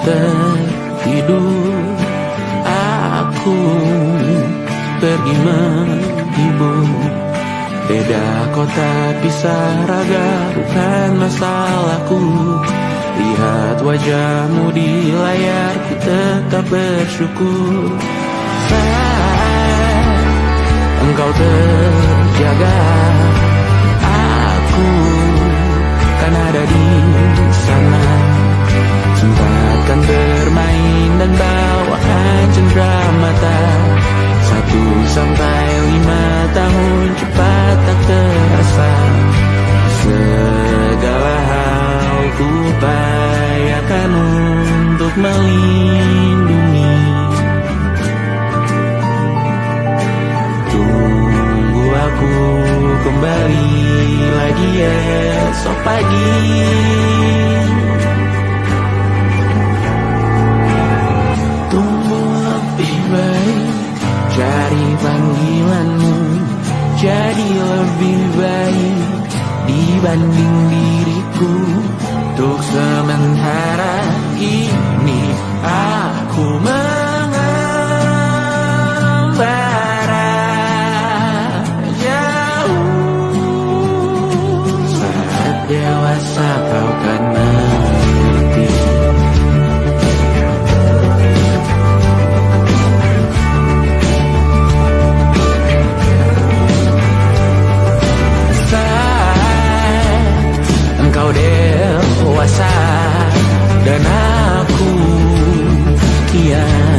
tertidur, aku pergi menghibur. Beda kota pisah raga bukan masalahku. Lihat wajahmu di layar, ku tetap bersyukur. Saat engkau terjaga, aku kan ada di sana. Sempatkan bermain dan bawaan cendera mata. 1 sampai 5 tahun cepat tak terasa. Segala hal ku upayakan untuk melindungi. Tunggu aku kembali lagi esok pagi. Tunggu lebih baik, cari panggilanmu jadi lebih baik dibanding diriku. Untuk sementara ini aku mengembara jauh. Saat dewasa kau kan mengerti. Engkau dewasa dan aku kian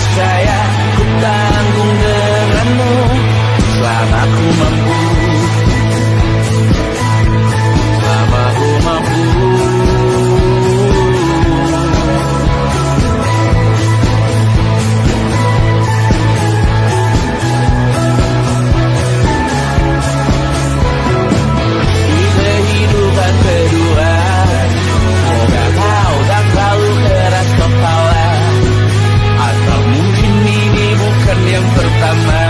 niscaya ku tanggung denganmu selama ku mampu. Selama ku mampu. Kedua, semoga kau tak terlalu keras kepala, atau mungkin ini bukan yang pertama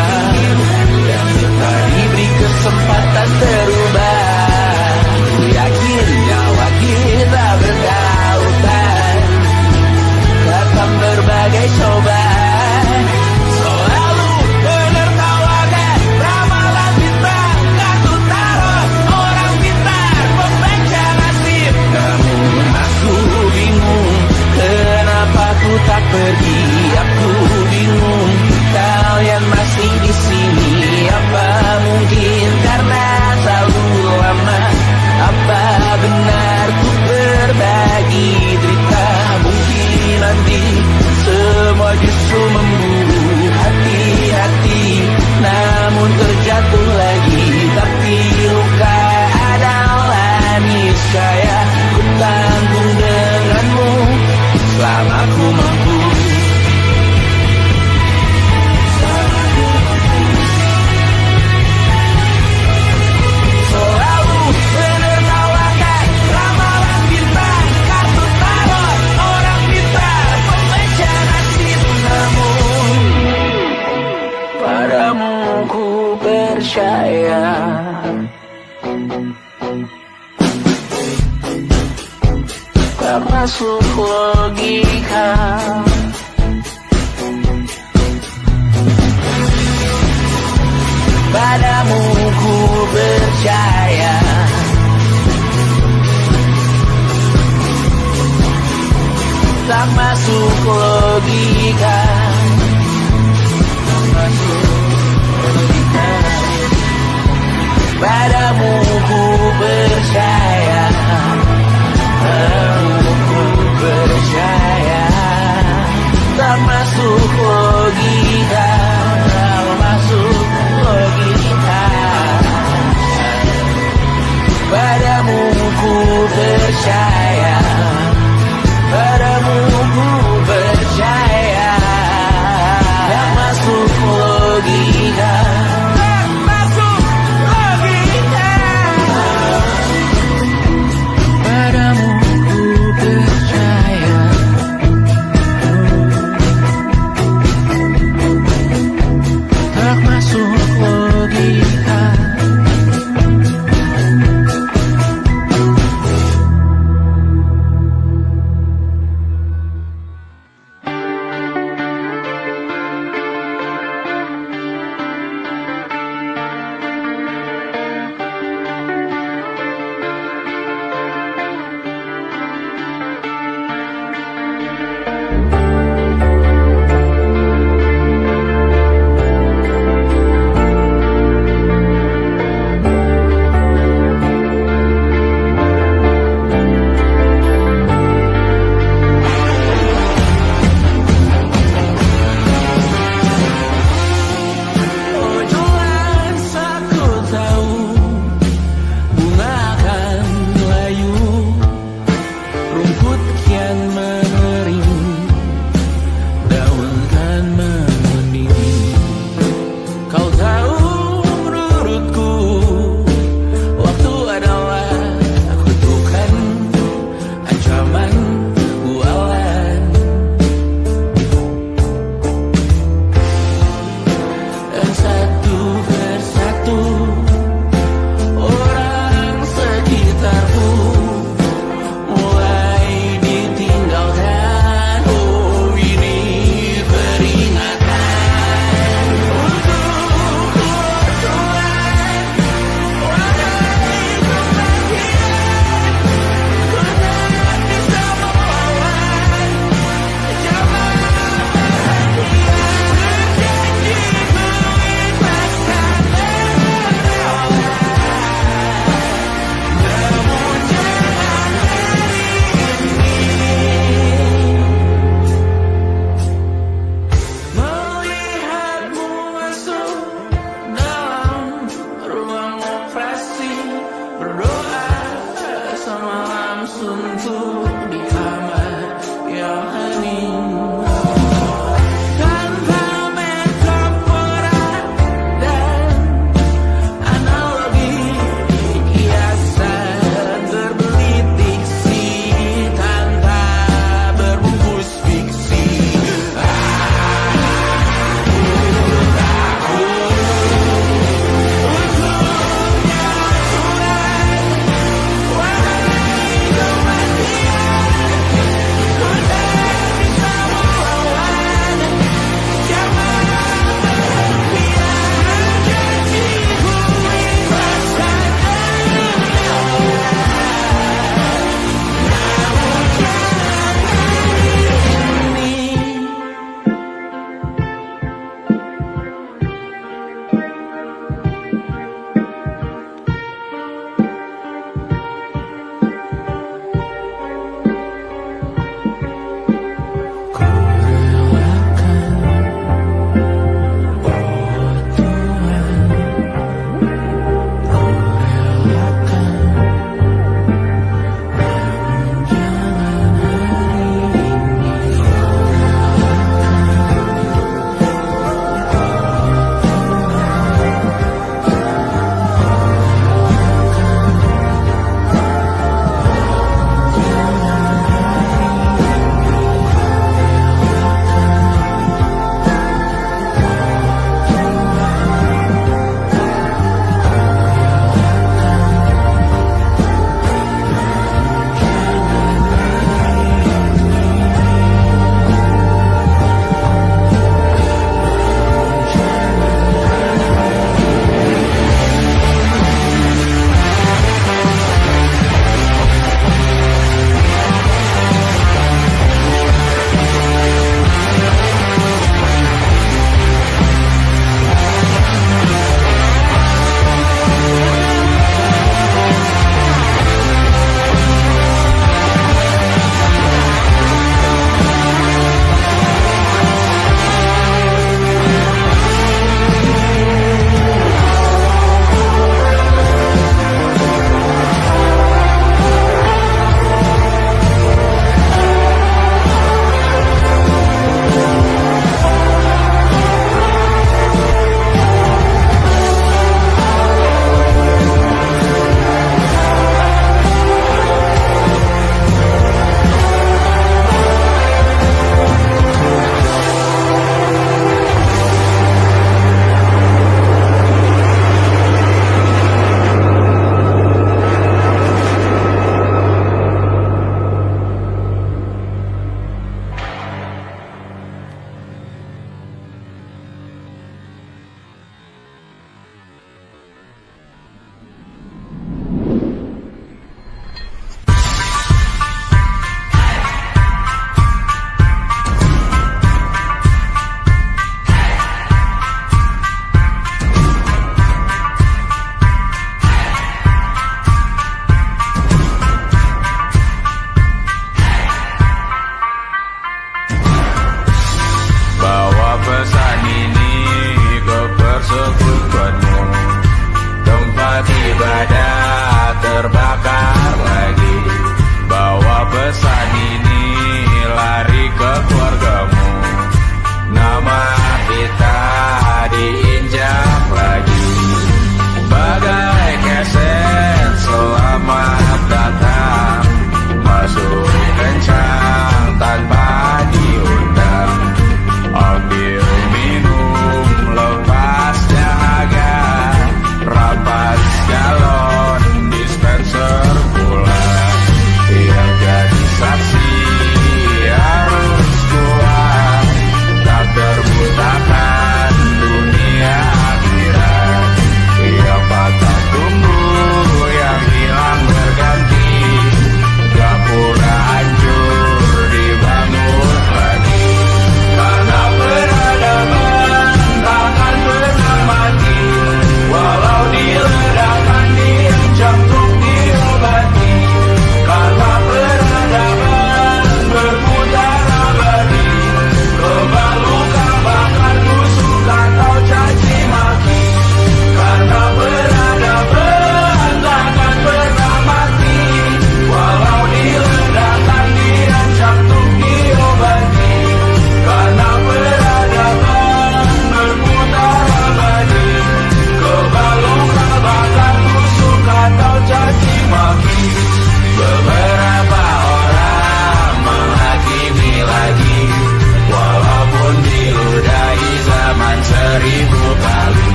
dan kita diberi kesempatan terubah. Ku yakin nyawa kita bertautan dalam berbagai cobaan. Selalu menertawakan ramalan bintang, kartu tarot orang pintar pembaca nasib. Namun aku bingung, kenapa ku tak pergi? Aku bingung, kalian masih di sini. Apa mungkin karena terlalu lama? Apa benar ku berbagi derita? Mungkin nanti semua justru memburu hati-hati, namun terjatuh lagi. Tapi luka adalah niscaya ku tanggung denganmu selama ku mampu. Selalu menertawakan ramalan bintang, kartu tarot orang pintar pembaca nasib. Namun padamu ku percaya. Tak masuk logika. Padamu ku percaya. Tak masuk logika. Tak masuk logika. Padamu ku percaya. Padamu ku percaya.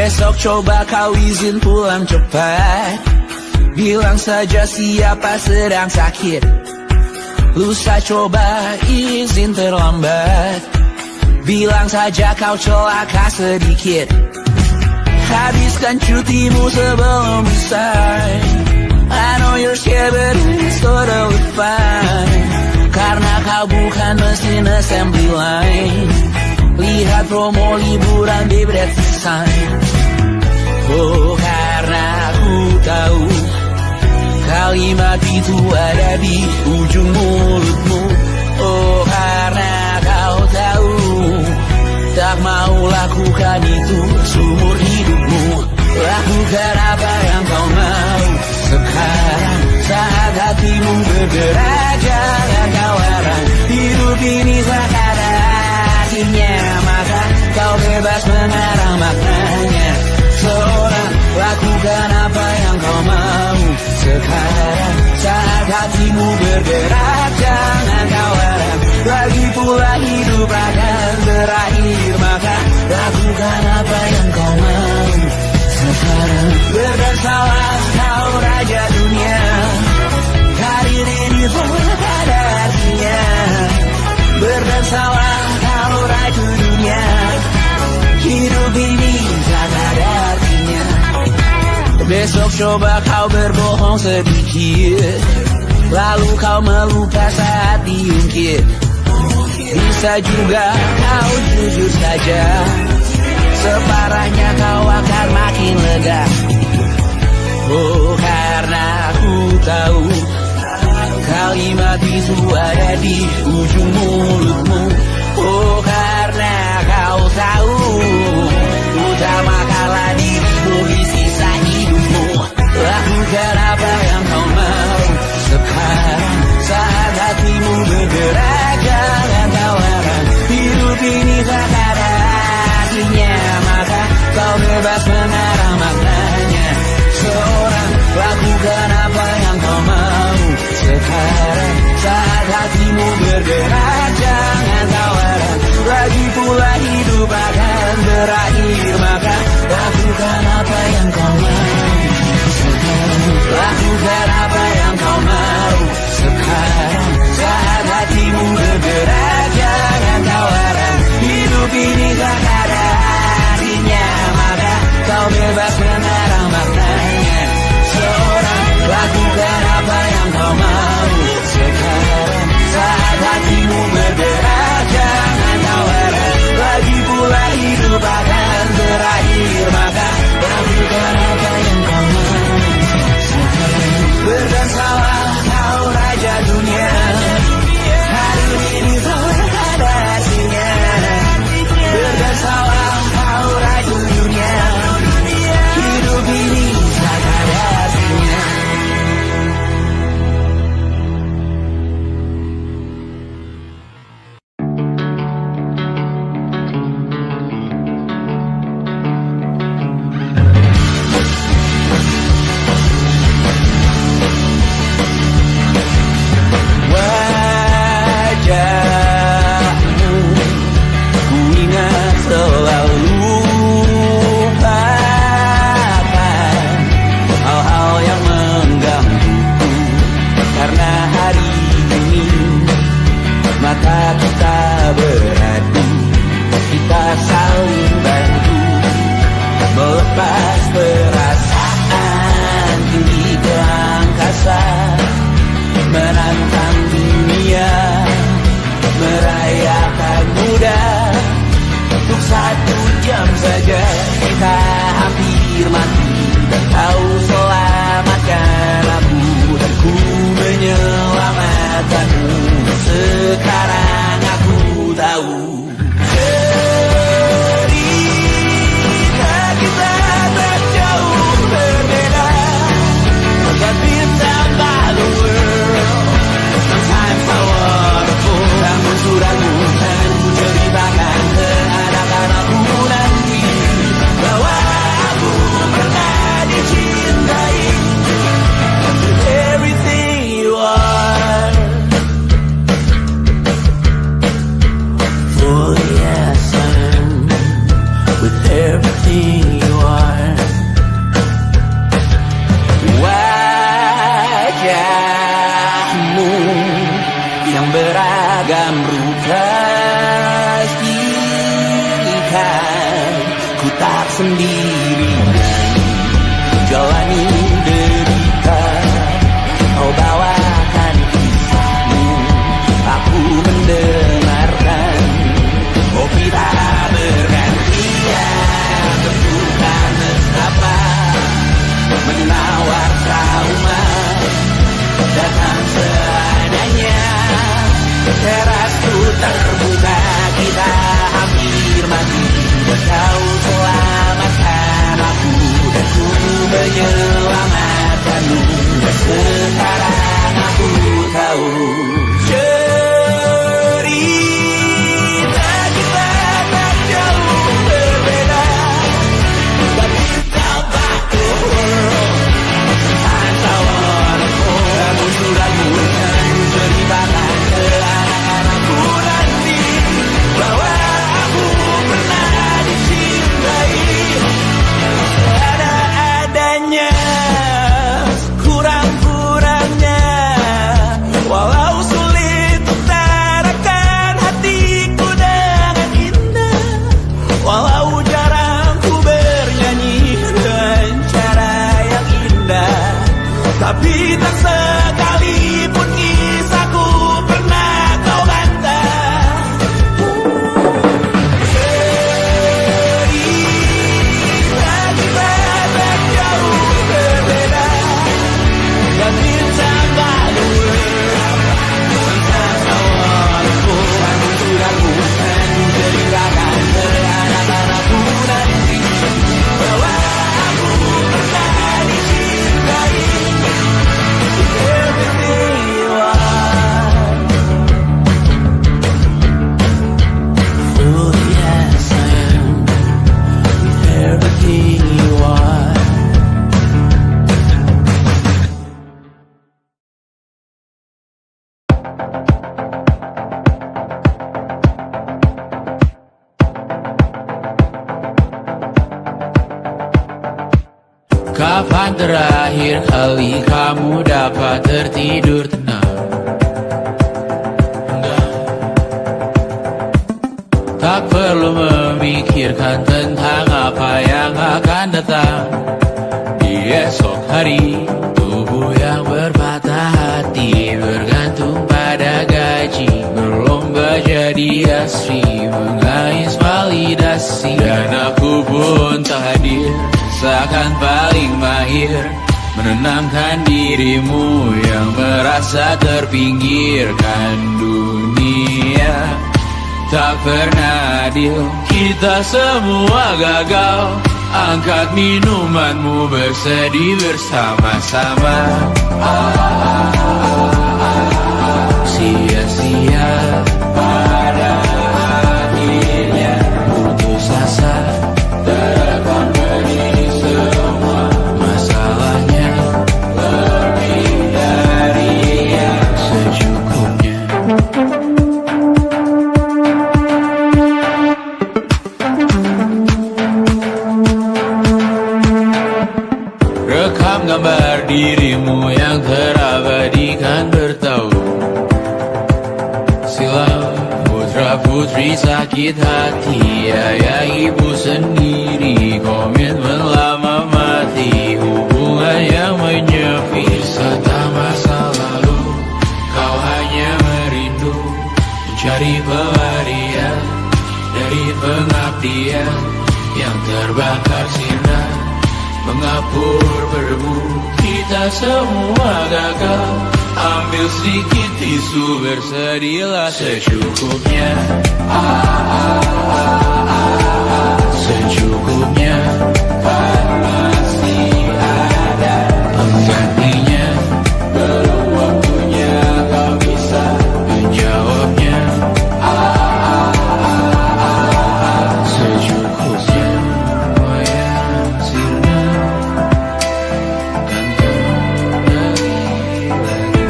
Besok coba kau izin pulang cepat. Bilang saja siapa sedang sakit. Lusa coba izin terlambat. Bilang saja kau celaka sedikit. Habiskan cutimu sebelum bisa. I know you're scared but it's totally fine. Karena kau bukan mesin assembly line. Lihat promo liburan di Bread Sign. Oh, karena aku tahu kalimat itu ada di ujung mulutmu. Oh, karena kau tahu tak mau lakukan itu seumur hidupmu. Lakukan apa yang kau mau sekarang saat hatimu bergerak. Jangan kau larang, hidup ini tak ada artinya, maka kau bebas mengarang maknanya. Seorang lakukan apa yang kau mau sekarang saat hatimu bergerak. Jangan kau larang, lagi pula hidup akan berakhir, maka lakukan apa yang kau mau sekarang. Berdasarlah kau raja dunia, karir ini pun ada artinya. Berdasarlah kau raja dunia, hidup ini tak ada artinya. Besok coba kau berbohong sedikit, lalu kau melupa saat diungkit. Bisa juga kau jujur saja, separahnya kau akan makin lega. Oh, karena aku tahu kalimat itu ada di ujung mulutmu. Oh, karena kau tahu utamakanlah dirimu di sisa hidupmu. Lakukan apa yang kau mau sekarang saat hatimu bergerak. Jangan kau larang, hidup ini tak ada artinya, maka kau bebas mengarang maknanya. Seorang lakukan apa yang kau mau sekarang saat hatimu bergerak. Jangan kau larang, lagi pula hidup akan berakhir, maka lakukan apa yang kau mau sekarang. Lakukan apa yang kau mau sekarang saat hatimu bergerak. Jangan kau larang, hidup ini tak ada artinya, maka kau bebas mengarang maknanya. Seorang lakukan apa yang kau mau sekarang saat hatimu bergerak. Jangan kau larang, lagi pula hidup akan berakhir, maka lakukan apa yang kau mau sekarang. Berdasarlah kau raja dunia, hari ini tak ada artinya. Berdasarlah kau raja dunia, hidup ini tak ada artinya. Wajahmu ku ingat selalu, lupakan hal-hal yang menggangguku. Karena hari ini mata kita beradu, kita saling bantu melepas perasaan tinggi ke angkasa, menantang dunia, merayakan muda. Untuk 1 jam saja kita hampir mati, dan kau selamatkan aku, dan ku menyelamatkanmu. Sekarang aku tahu cerita kita tak jauh berbeda, but been down by the world. pastikan ku tak sendirian jalani derita. Kau bawakan kisahmu, aku mendengarkan. Oh kita bergantian, tentukan betapa menawar trauma datang seadanya. Terasku terbuka, kita hampir mati. Kau selamatkan aku dan ku menyelamatkanmu. Sekarang aku tahu cerita kita tak jauh berbeda. But it's about the world. Sometimes I wanna go. Namun sudah mulai ceritakan ke anak-anakku nanti bahwa aku pernah dicintai ada-adanya, kurang-kurangnya. Walau sulit utarakan hatiku dengan indah, walau jarang ku bernyanyi dengan cara yang indah, tapi tak sekalipun kisahku pernah kau bantah. Cerita kita tak jauh berbeda, but it's about the world. Sometimes I wanna go. Namun sudah bukan ceritakan ke anak-anakku nanti bahwa aku pernah dicintai. Everything you are, truly yes I am. Everything you are. Kapan terakhir kali kamu dapat tertidur tenang? Enggak. Tak perlu memikirkan tentang apa yang akan datang di esok hari. Tubuh yang berpatah hati bergantung pada gaji, berlomba jadi asri, mengais validasi. Dan aku pun tak hadir, seakan paling mahir menenangkan dirimu yang merasa terpinggirkan dunia. Tak pernah adil, kita semua gagal. Angkat minumanmu, bersedih bersama-sama. Sia-sia pada akhirnya putus asa. Terekam berdiri semua masalahnya, lebih dari yang secukupnya. Rekam gambar dirimu yang terabadikan bertahun silam. Putra-putri sakit hati, ayah ibu sendiri, komitmen lama mati, hubungan yang menyepi. Serta masa lalu, kau hanya merindu mencari pelarian dari pengabdian yang terbakar sinar, mengapur berdebu. Kita semua gagal. Ambil sedikit tisu, bersedilah secukupnya. Secukupnya, kan masih ada penggantinya. Belum waktunya kau bisa menjawabnya. Secukupnya, wayang sirna, kan kembali lagi.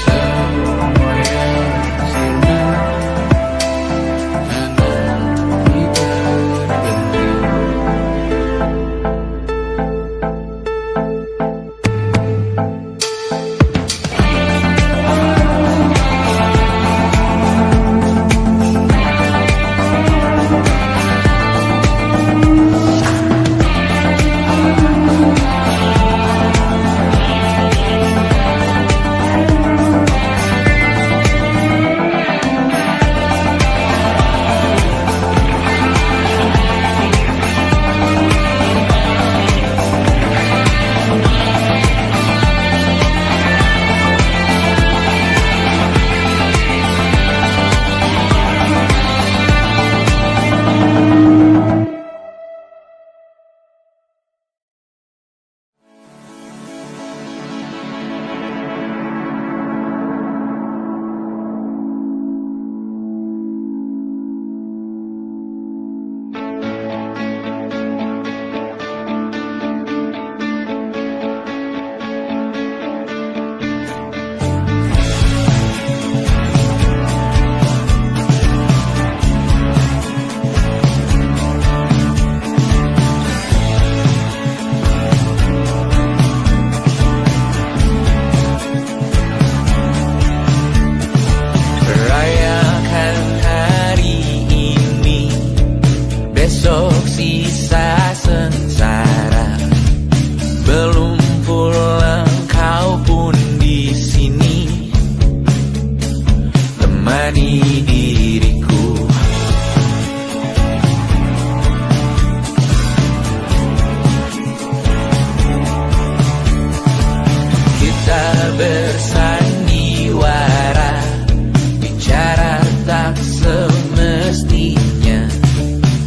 Semua yang sirna. menemani diriku. Kita bersandiwara, bicara tak semestinya,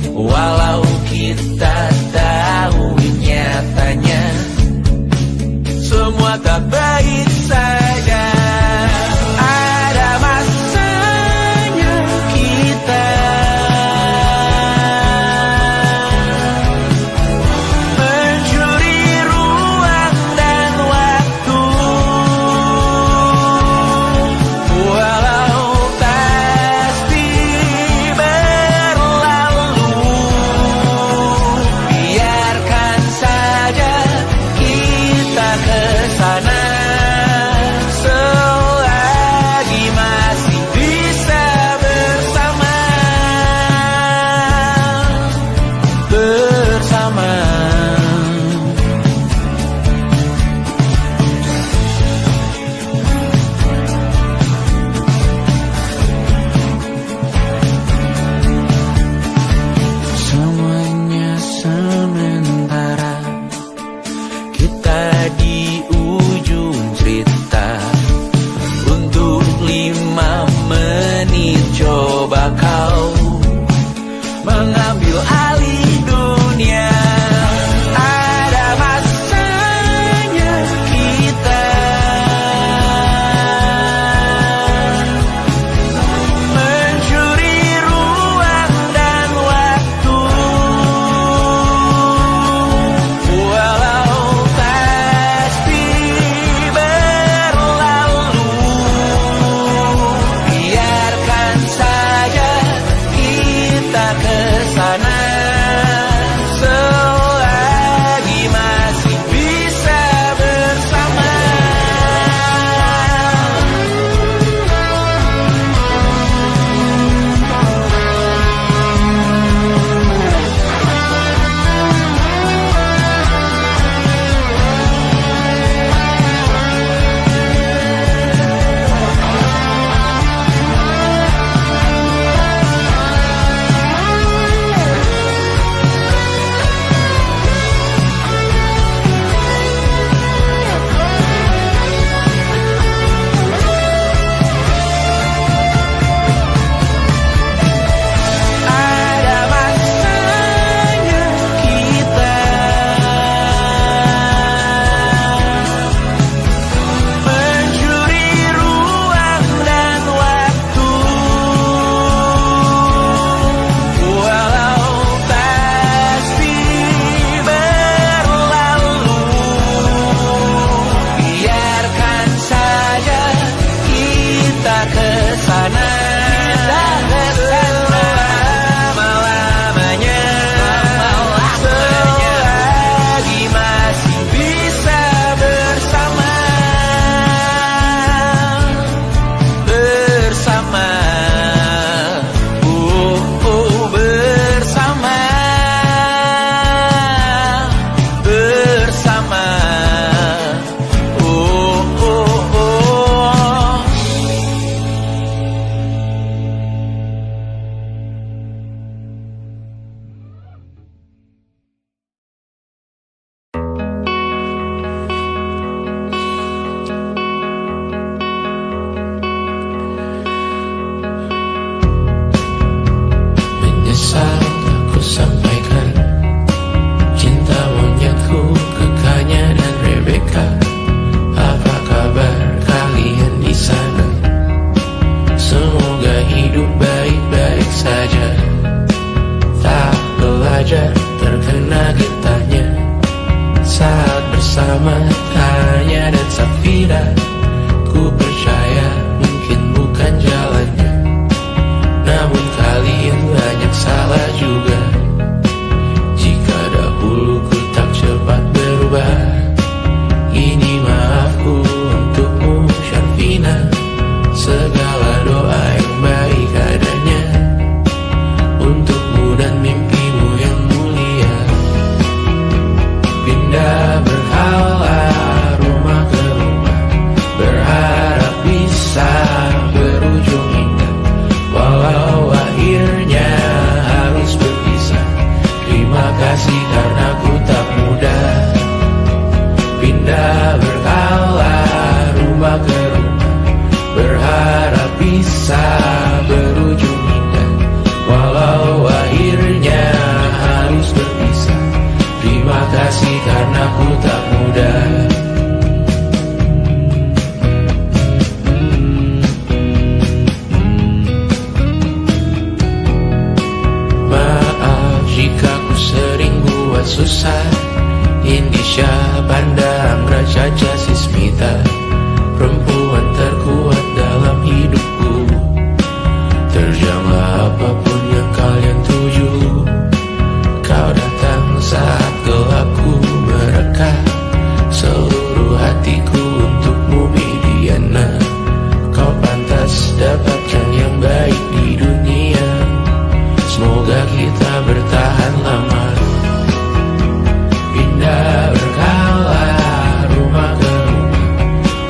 walau kita tahu nyatanya semua tak baik saja. Ada masanya kita mencuri ruang dan waktu, walau pasti berlalu. Biarkan saja kita kesana selagi masih bisa bersama. Semuanya sementara, kita di ujung cerita. Untuk 5 menit coba kau mengambil alih dunia. Ada masanya kita mencuri ruang dan waktu, walau pasti berlalu. Biarkan saja kita kesana selagi masih bisa bersama. Ada masanya kita mencuri ruang dan waktu, walau pasti berlalu. Biarkan saja kita kesana selama-lamanya, selagi masih bisa bersama. Bersama, bersama, bersama, berujung indah. Walau akhirnya harus berpisah, terima kasih karena ku tak mudah. Maaf jika ku sering buat susah. Indisha, Banda, Amra, Caca, Sismita, perempuan terkuat dalam hidupku. Terjanglah apapun yang kalian tuju. Kau datang saat gelapku mereka, seluruh hatiku untukmu Mediana. Kau pantas dapatkan yang baik di dunia. Semoga kita bertahan lama. Pindah berkala rumah ke rumah,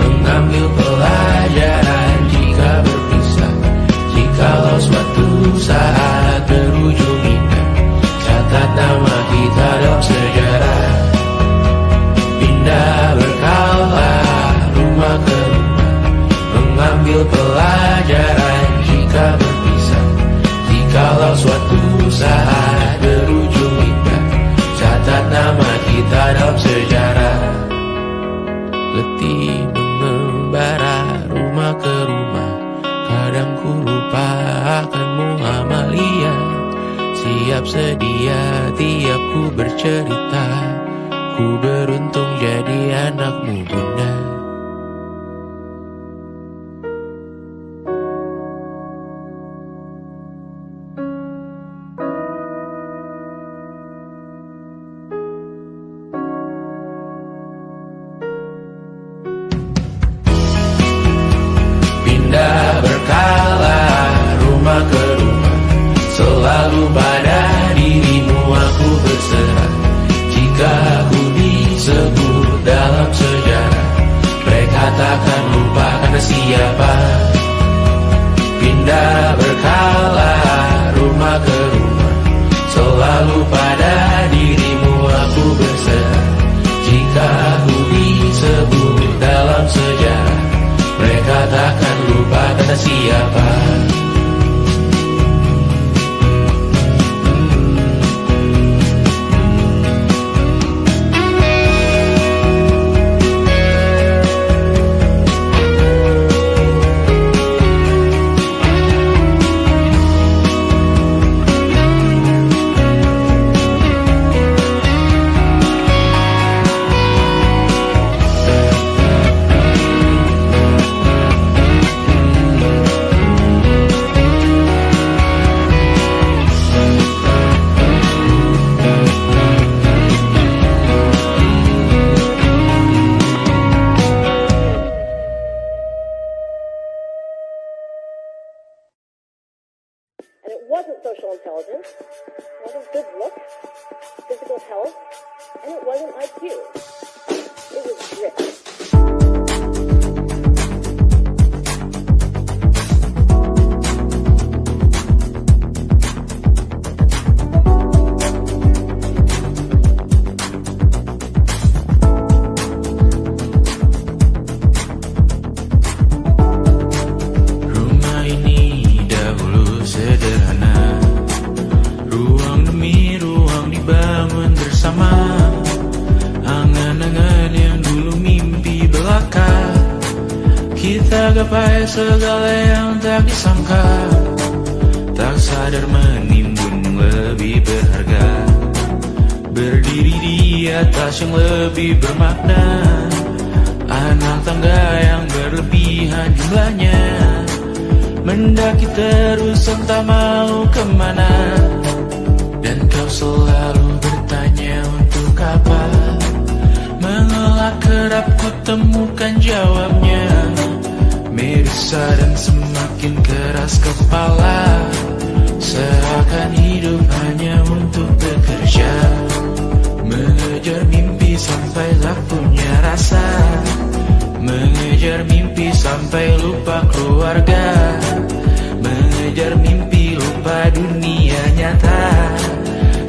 mengambil pelajaran jika berpisah. Jikalau suatu saat berujung indah, catat nama kita dalam sejarah. Pindah berkala rumah ke rumah, mengambil pelajaran jika berpisah. Jikalau suatu saat berujung indah, catat nama kita dalam sejarah. Letih mengembara rumah ke rumah, kadang ku lupa akanmu Amalia. Siap sedia tiap ku bercerita, ku beruntung jadi anakmu Bunda. Berkala rumah ke rumah, selalu pada dirimu aku berserah. Jika aku disebut dalam sejarah, mereka takkan lupa karena siapa. Pindah berkala rumah ke rumah, selalu pada dirimu aku berserah. Jika aku disebut dalam sejarah, mereka takkan lupa kata siapa. And it wasn't social intelligence, it wasn't good looks, physical health, and it wasn't IQ. It was grit. Kita gapai segala yang tak disangka, tak sadar menimbun lebih berharga. Berdiri di atas yang lebih bermakna, anak tangga yang berlebihan jumlahnya. Mendaki terus entah mau kemana, dan kau selalu bertanya untuk apa. Mengelak kerap ku temukan jawabnya, merisa dan semakin keras kepala. Seakan hidup hanya untuk bekerja, mengejar mimpi sampai tak punya rasa. Mengejar mimpi sampai lupa keluarga, mengejar mimpi lupa dunia nyata.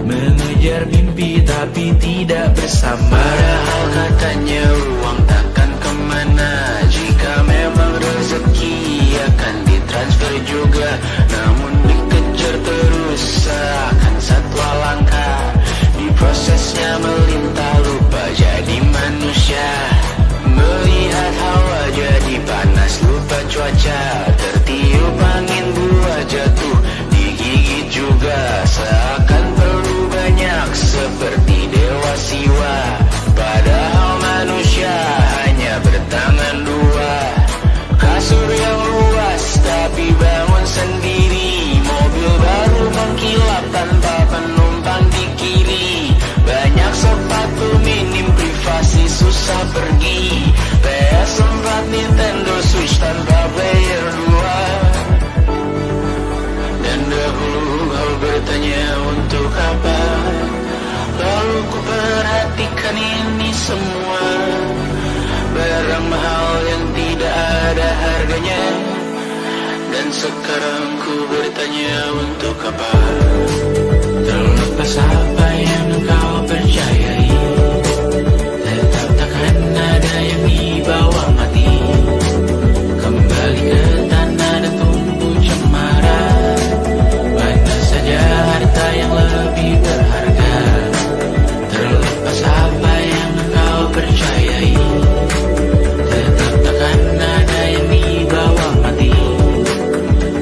Mengejar mimpi tapi tidak bersama. Padahal katanya uang takkan kemana, jika memang rezeki akan ditransfer juga. juga, namun dikejar terus seakan satwa langka. Di prosesnya melintah lupa jadi manusia. Melihat hawa jadi panas lupa cuaca. Tertiup angin buah jatuh digigit juga. Seakan perlu banyak seperti dewa siwa. Padahal manusia hanya bertangan dua. Kasur yang luas tapi bangun sendiri. Mobil baru mengkilap tanpa penumpang di kiri. Banyak sepatu minim privasi susah pergi. PS4 Nintendo Switch tanpa player 2. Dan dahulu kau bertanya untuk apa. Lalu ku perhatikan ini semua. Barang mahal yang tidak ada harganya. Dan sekarang ku bertanya untuk apa. Terlepas apa yang engkau percayai, tetap takkan ada yang dibawa mati. Kembali ke tanah dan tumbuh cemara. Mana saja harta yang lebih berharga. Terlepas apa yang engkau percayai, tetap takkan ada yang dibawa mati.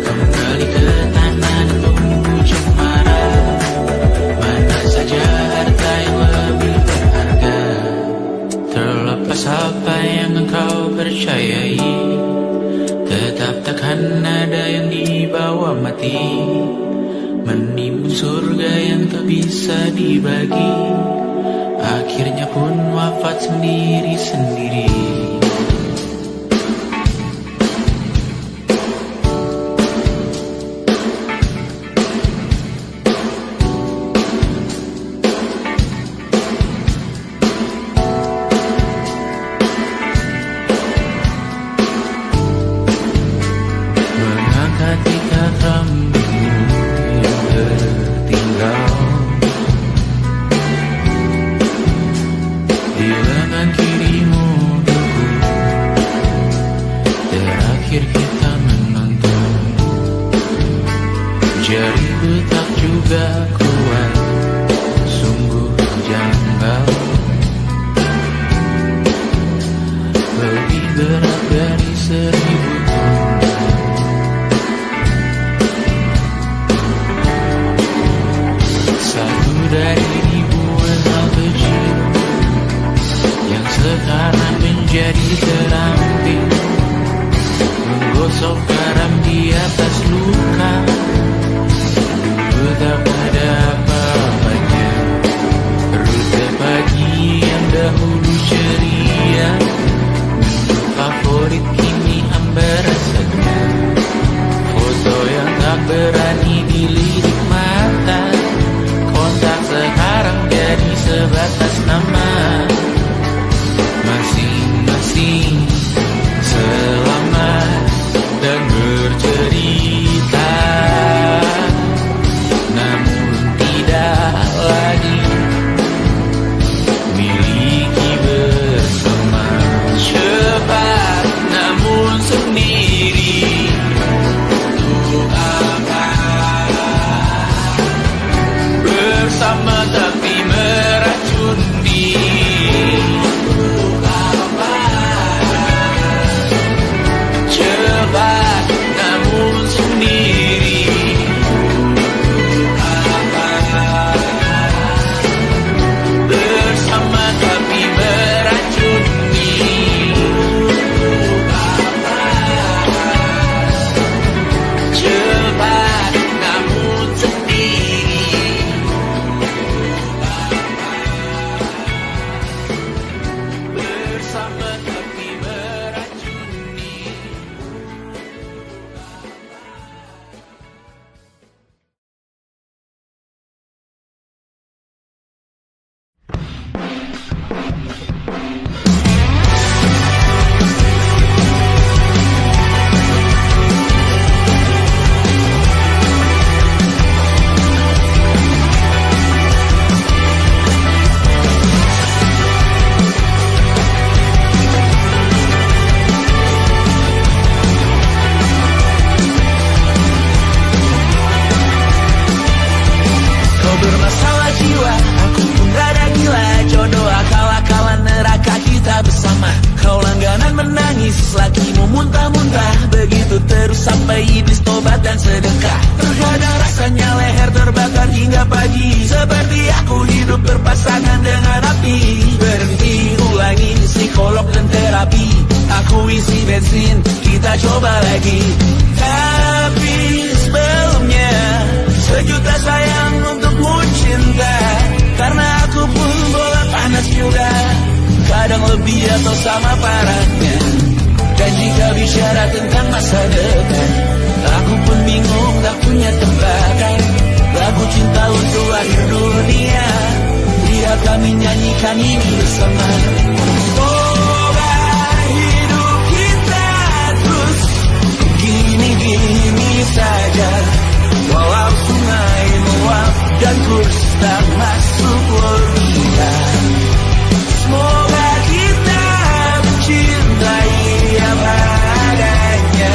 Kembali ke tanah dan tumbuh cemara. Mana saja harta yang lebih berharga. Terlepas apa yang engkau percayai, tetap takkan ada yang dibawa mati. Menimbun surga yang tak bisa dibagi. Akhirnya pun wafat sendiri-sendiri. Mengangkat ikat rambutmu yang tertinggal di lengan kirimu teguh. Terakhir kita menonton. Jariku tak juga kuat, sungguh janggal. Lebih berat dari 1000 ton. Satu dari ribuan hal kecil yang sekarang menjadi terampil. Menggosok garam di atas luka. Dulu tak ada apa-apanya. Rute pagi yang dahulu ceria. Minggu favorit kini hambar rasanya. Foto yang tak berani dilirik mata. Kontak sekarang jadi sebatas nama. Masing-masing selamat dan bercerita. Namun tidak lagi miliki bersama. Cepat namun sendiri. Untuk apa? Bersama tapi meracun diri. muntah-muntah, begitu terus sampai iblis tobat dan sedekah. Terkadang rasanya leher terbakar hingga pagi, seperti aku hidup berpasangan dengan api. Berhenti, ulangi psikolog dan terapi. Aku isi bensin, kita coba lagi. Tapi sebelumnya, sejuta sayang untukmu cinta. Karena aku pun bola panas juga, kadang lebih atau sama parahnya. Dan jika bicara tentang masa depan, aku pun bingung, tak punya tembakan. Lagu cinta untuk akhir dunia, biar kami nyanyikan ini bersama. Semoga hidup kita terus gini-gini saja, walau sungai meluap dan kurs tak masuk logika. Semoga kita mencintai apa adanya,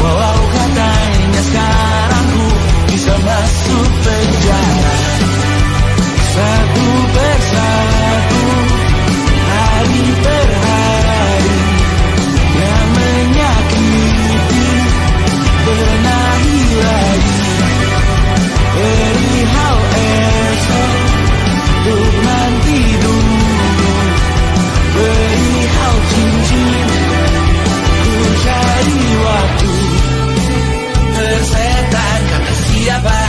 walau katanya sekarang ku bisa masuk penjara. Satu persatu, hari per hari, yang menyakiti benahi lagi. Perihal esok, untuk nanti dulu. Perihal cincin, ku cari waktu. Tersetan kata siapa,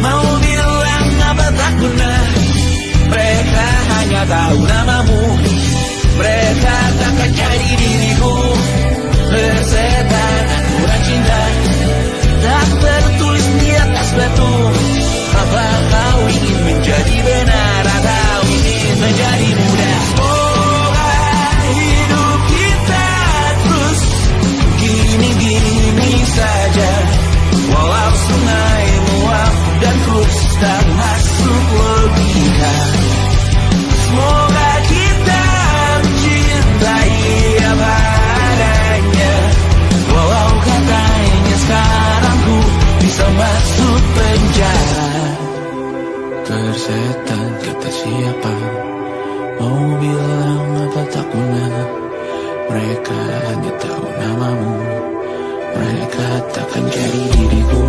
mau bilang apa tak guna. Mereka hanya tahu namamu, mereka takkan cari diriku. Tersetan aturan cinta, tak tertulis di atas batu. Apa kau ingin menjadi benar atau ingin menjadi muda? Semoga hidup kita terus gini-gini saja, walau sungai meluap dan kurs tak masuk logika. Semoga kita mencintai apa adanya, walau katanya sekarang ku bisa masuk penjara. Tersetan kata siapa, mau bilang apa tak guna. Mereka hanya tahu namamu, mereka takkan cari diriku.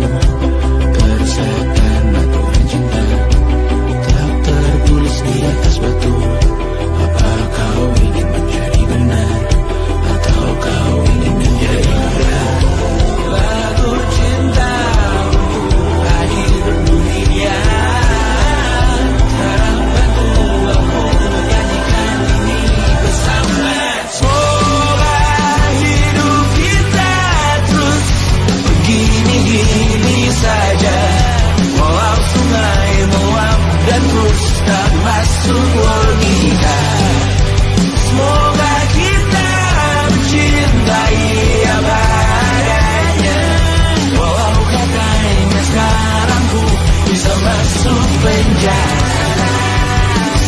Tersetan aturan cinta, tak tertulis di atas batu. Apa kau ingin menjadi benar atau kau ingin menjadi muda? Lagu cinta untuk akhir dunia, sekarang bantu aku menyanyikan ini bersama. Semoga hidup kita terus begini-gini saja, walau sungai meluap dan kurs tak masuk logika. Semoga kita mencintai apa adanya, walau katanya sekarang ku bisa masuk penjara.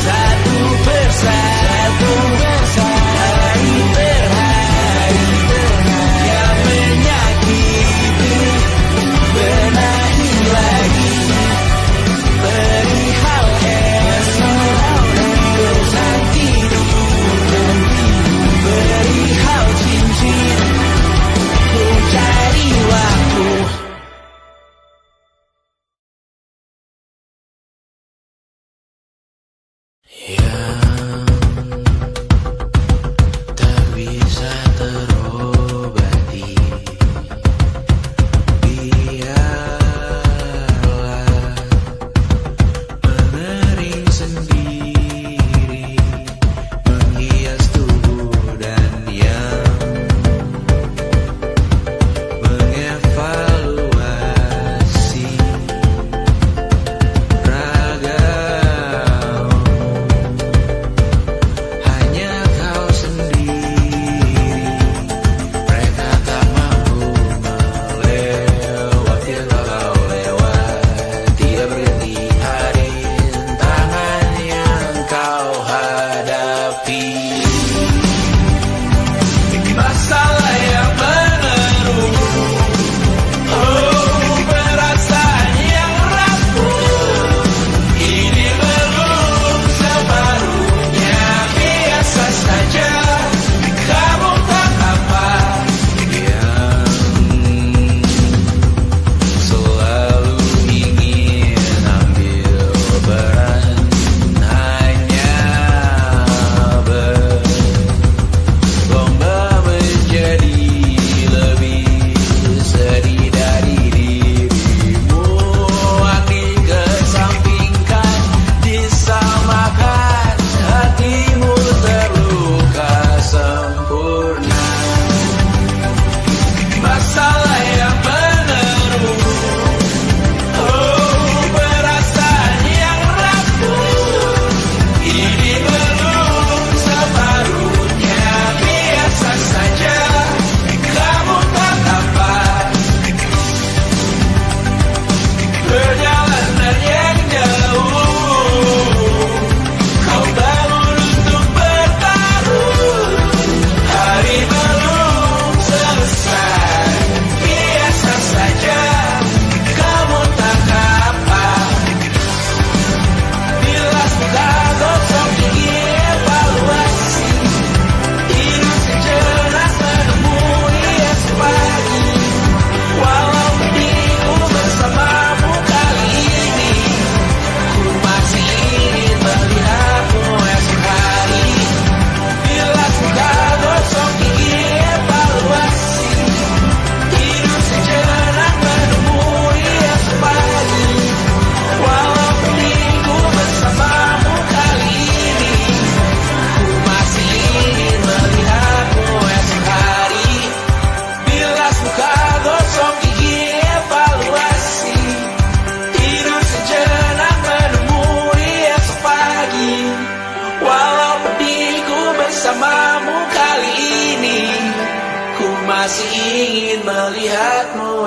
Satu persatu, hari per hari, yang menyakiti benahi lagi. Perihal esok,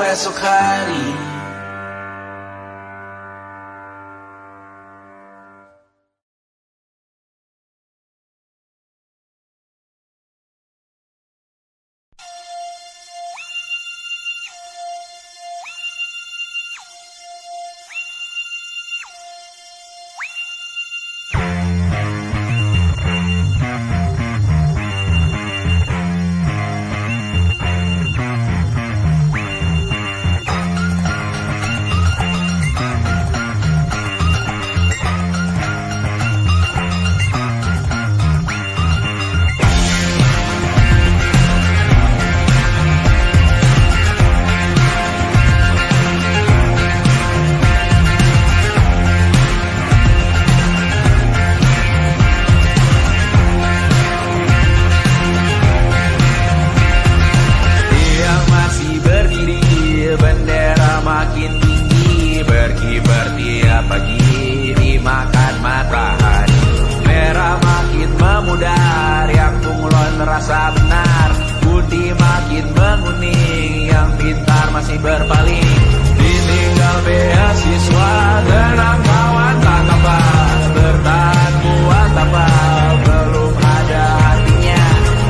esok hari. Rasa benar, budi makin menguning, yang pintar masih berpaling. Ditinggal beasiswa, tenang kawan tak apa, bertahan kuat apa, belum ada hatinya,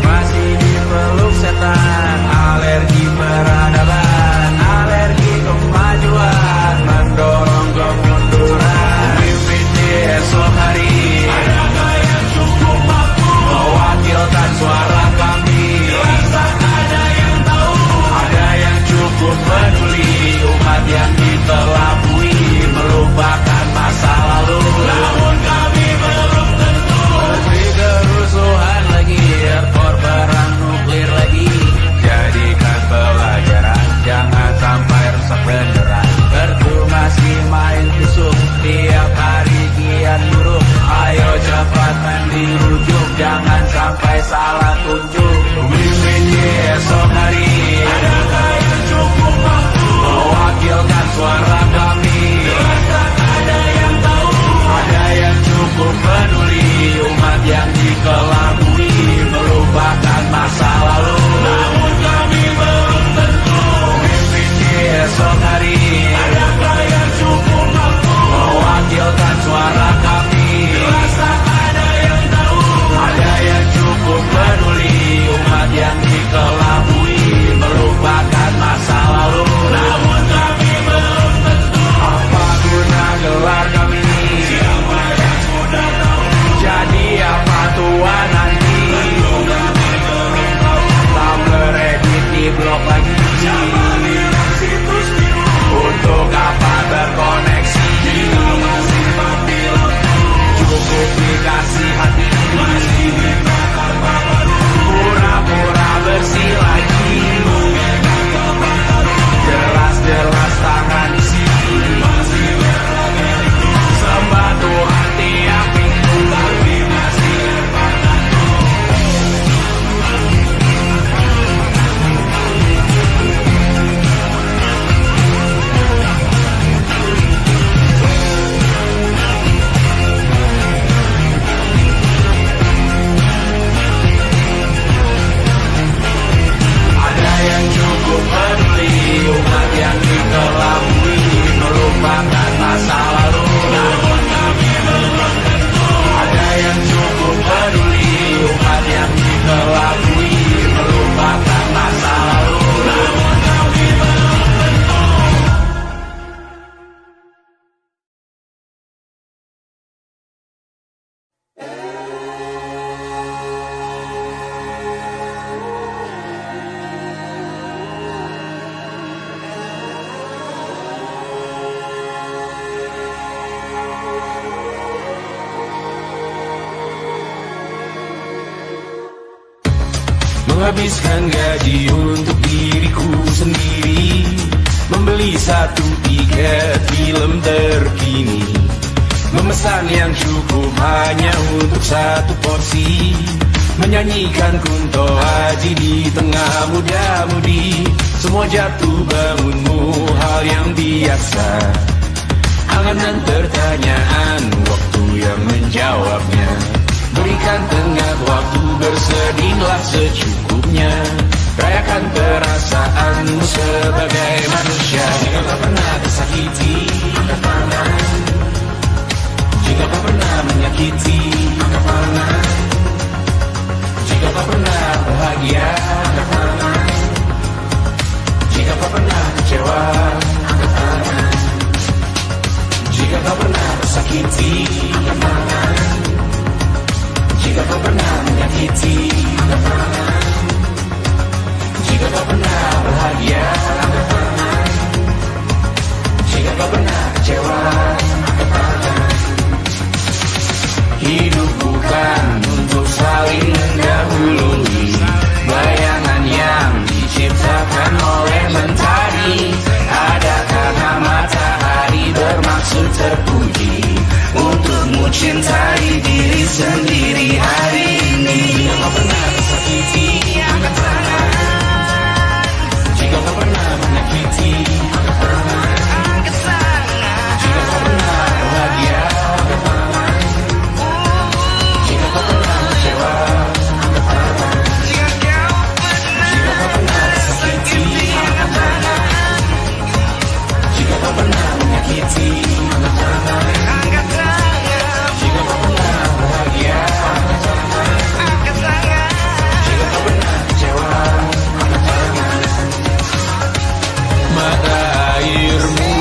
masih dipeluk setan. Alergi peradaban, alergi kemajuan, mendorong kemunduran. Mimpi di esok hari, adakah yang cukup mampu mewakilkan suara kami? Rasa ada yang tahu, ada yang cukup peduli, umat yang ditelabui melupakan masa lalu. Namun kami belum tentu seperti kerusuhan lagi, airport perang nuklir lagi. Jadikan pelajaran, jangan sampai rusak beneran. Kartu masih main tusuk, tiap hari kian buruk. Ayo cepat dirujuk, jangan sampai salah tunjuk. Mimpin di esok hari, adakah yang cukup mampu mewakilkan suara kami? Jelaskan ada yang tahu, ada yang cukup peduli, umat yang dikelabui melupakan masa lalu. Namun kami belum tentu mimpin di esok hari, adakah yang cukup mampu mewakilkan suara kami? Jelaskan ada yang tahu, ada yang cukup peduli, umat yang dikelabui melupakan masa lalu. Namun kami belum tentu apa guna gelar kami? Siapa yang sudah tahu, jadi apa tua nanti? Tak beredit di blog lagi, situs biru untuk apa berkoneksi? Jika masih mati lampu, cukup dikasih hati, masih dibakar baru, pura-pura bersih lagi. Jelas-jelas tangan isi, masih berlagak itu, sembah Tuhan tiap minggu, tapi masih berpangatu. Ada yang cukup peduli, umat yang dikelabui melupakan masa lalu. Namun kami belum tentu ada yang cukup peduli, umat yang dikelabui melupakan masa lalu. Namun kami belum tentu. Menghabiskan gaji untuk diriku sendiri, membeli satu tiket film terkini, memesan yang cukup hanya untuk satu porsi, menyanyikan Kunto Aji di tengah muda-mudi. Semua jatuh bangunmu hal yang biasa, angan dan pertanyaan, waktu yang menjawabnya. Berikan tengah waktu, bersedihlah secukupnya. rayakan perasaanmu sebagai manusia. Jika kau pernah tersakiti, angkat tangan. Jika kau pernah menyakiti, angkat tangan. Jika kau pernah bahagia, angkat tangan. Jika kau pernah kecewa, angkat tangan. Jika kau pernah tersakiti, angkat tangan. Jika kau pernah menyakiti, angkat tangan. Jika kau pernah bahagia, angkat tangan. Jika kau pernah kecewa, angkat tangan. Hidup bukan untuk saling mendahului bayangan yang diciptakan oleh mentari. Ada karena matahari bermaksud terpuji untukmu cintai diri sendiri hari ini. Jika kau pernah tersakiti, angkat tangan. Jika kau pernah menyakiti, angkat tangan. Jika kau pernah bahagia, angkat tangan. Jika kau pernah kecewa, angkat tangan. Jika kau pernah tersakiti, angkat tangan. Jika kau pernah menyakiti, angkat tangan. Jika kau pernah bahagia, angkat tangan. Jika kau pernah kecewa, angkat tangan. Mata airmu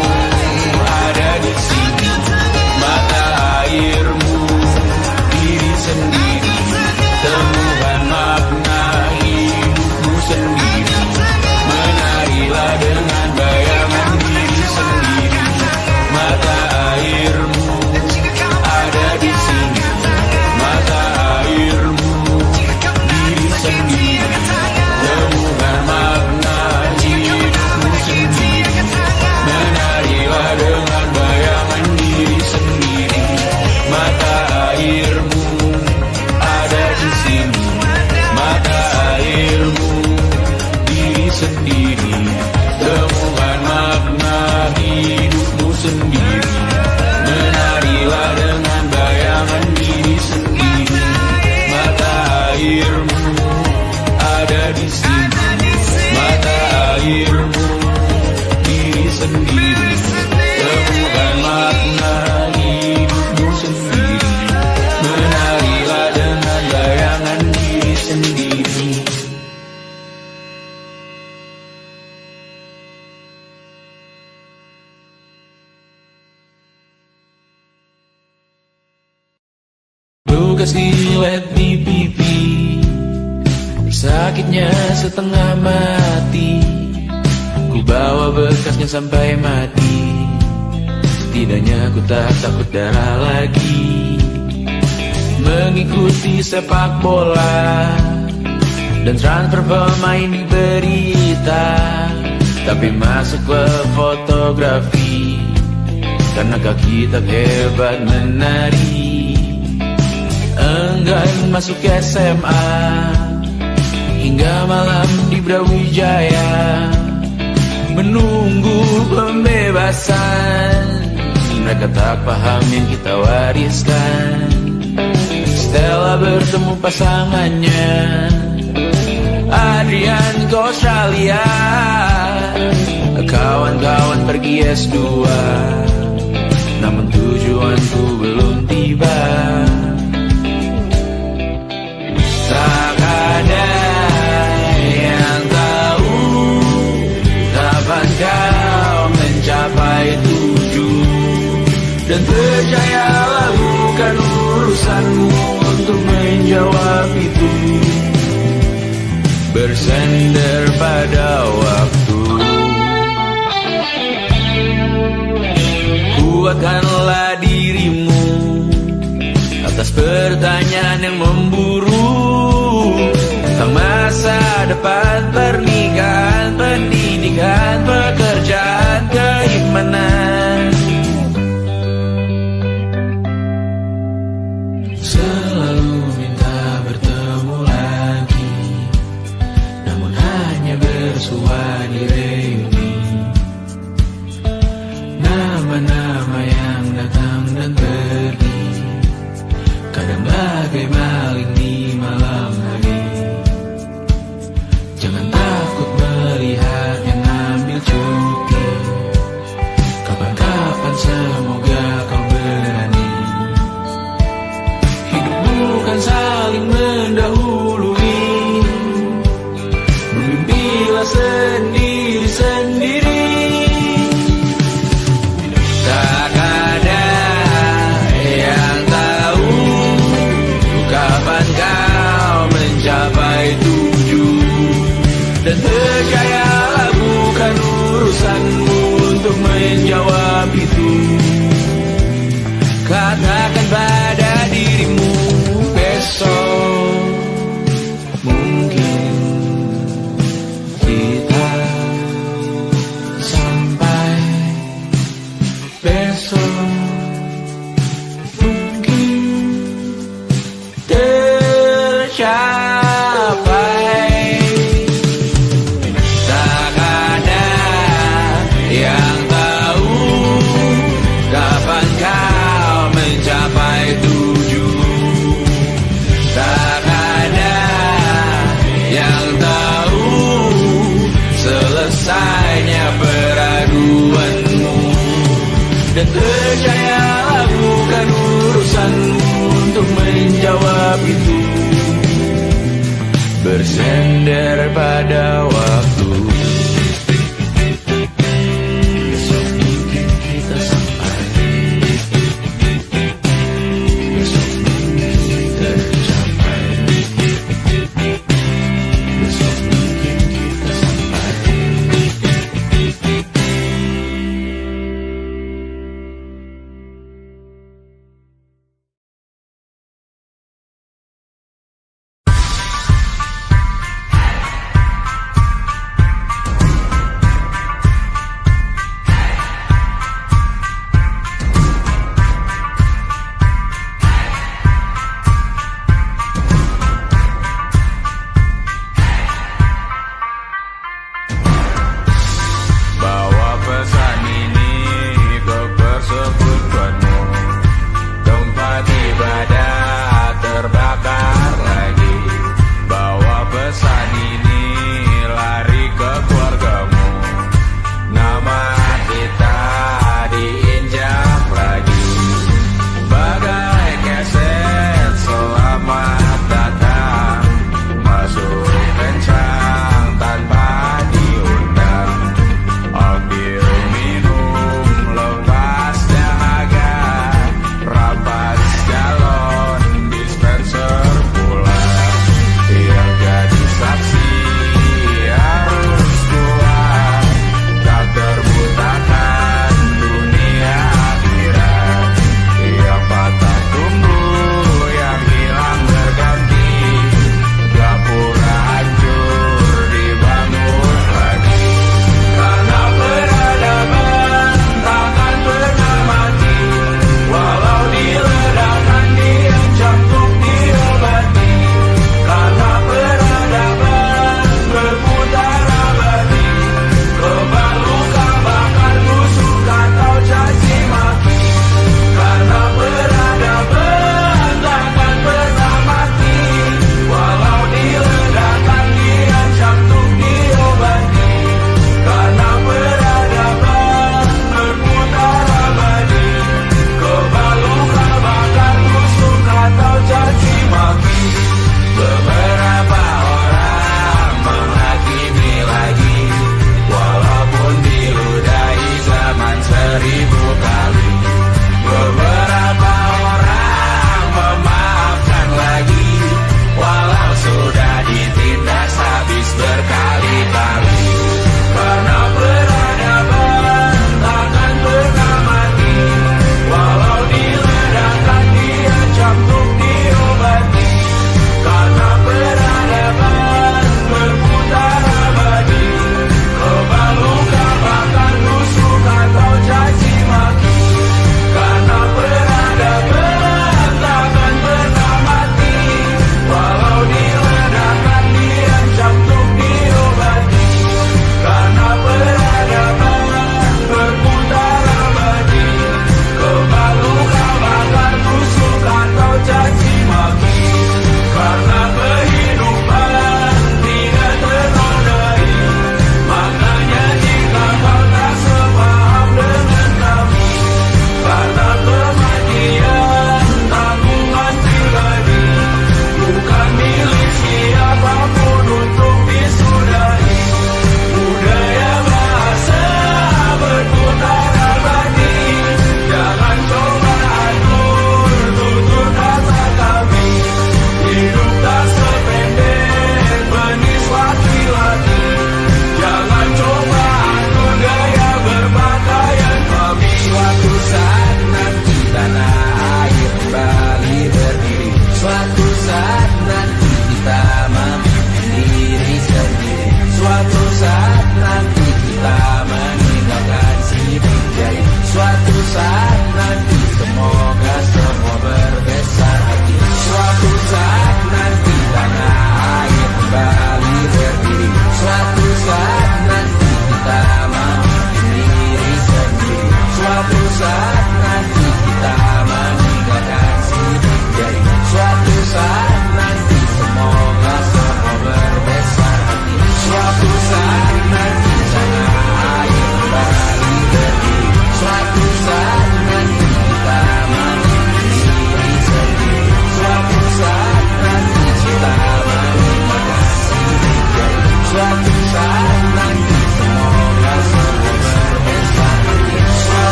ada di sini, mata airmu diri sendiri, temukan makna hidupmu sendiri. Menarilah dengan bayangan diri sendiri. Mata airmu ada di sini, mata airmu diri sendiri, temukan makna hidupmu sendiri. Menarilah dengan bayangan diri sendiri. Mata airmu ada di sini, mata airmu diri sendiri, temukan makna hidupmu sendiri. Menarilah dengan bayangan diri sendiri. Mata airmu ada di sini, mata airmu diri sendiri, temukan makna hidupmu sendiri. Menarilah dengan bayangan diri sendiri. Luka silet di pipi, sakitnya setengah mati. Ku bawa bekasnya sampai mati. Setidaknya ku tak takut darah lagi. Mengikuti sepak bola dan transfer pemain di berita, tapi masuk ke fotografi karena kaki tak hebat menari. Enggan masuk SMA hingga malam di Brawijaya menunggu pembebasan. Mereka tak paham yang kita wariskan. Stella bertemu pasangannya Adrian ke Australia. Kawan-kawan pergi S2, namun tujuanku belum tiba. Tak ada yang tahu kapan kau mencapai tujuan. Dan percayalah bukan urusanmu untuk menjawab itu. Bersender pada waktu. Kuatkanlah dirimu atas pertanyaan yang memburu tentang masa depan, pernikahan, pendidikan, pekerjaan, keimanan. Selalu minta bertemu lagi, namun hanya bersua di reuni. Nama-nama yang datang dan pergi, kadang bagai maling di malam hari. Jangan tak semoga kau berani. Hidup bukan saling mendahului, bermimpilah sendiri-sendiri. Tak ada yang tahu kapan kau mencapai tujuh. Dan percayalah bukan urusanmu untuk menjawab itu. Katakan pada dirimu besok mungkin kita sampai, besok mungkin tercapai. Tak ada yang tahu kapan kau mencapai tujuh. Tak ada yang tahu selesainya peraguanmu. Dan percayalah bukan urusanmu untuk menjawab itu. Bersender pada waktu. Besok mungkin kita sampai, besok mungkin tercapai, besok mungkin kita sampai.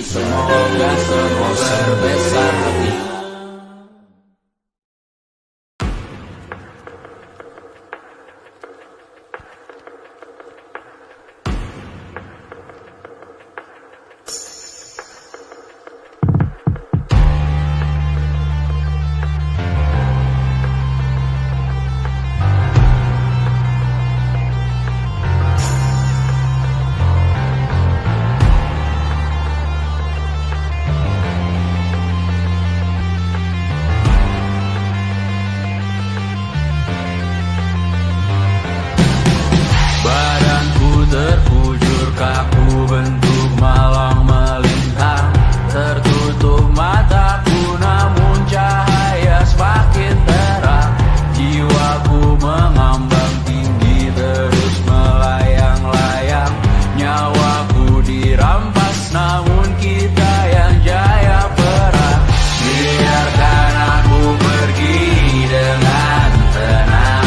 Semoga semua sebesar hati. Badanku terkujur kaku bentuk malang melintang. Tertutup mataku namun cahaya semakin terang. Jiwaku mengambang tinggi terus melayang-layang. Nyawaku dirampas namun kita yang jaya perang. Biarkan aku pergi dengan tenang.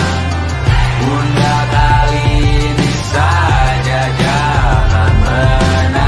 Bunda kali ini saja jangan menang.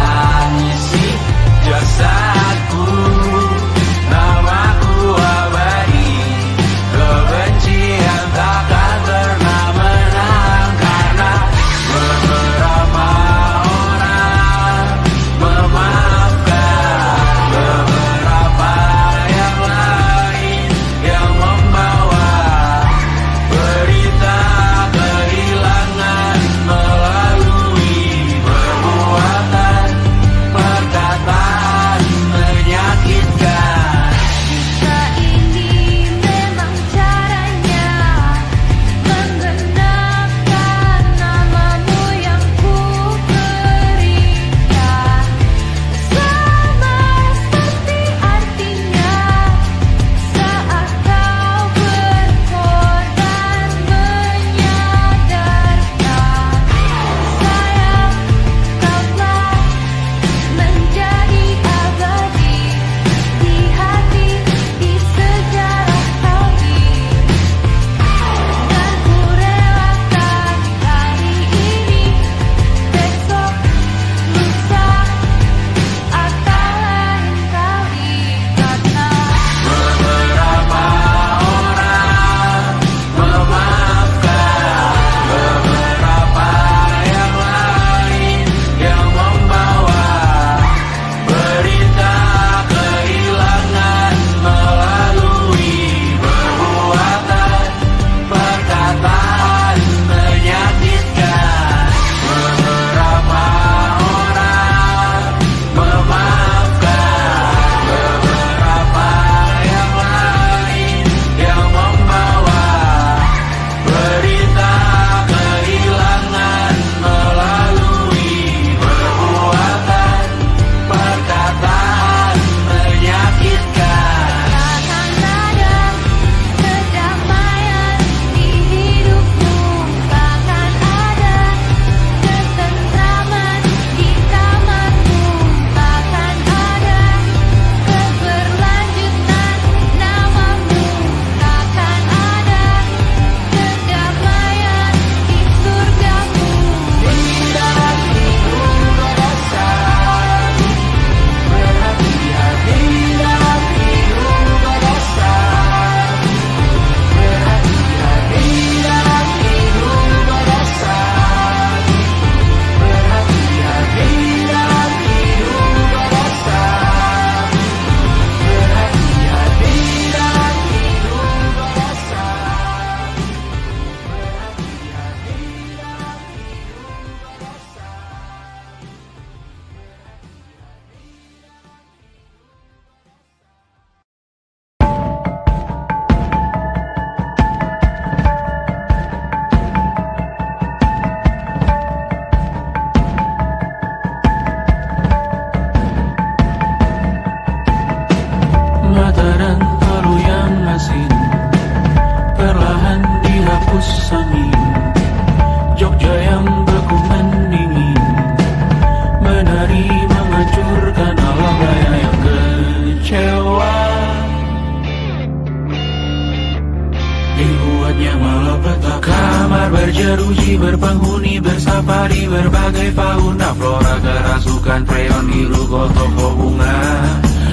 dibuatnya malapetaka. Kamar berjeruji, berpenghuni, bersafari, berbagai fauna flora, kerasukan freon, biru, toko bunga.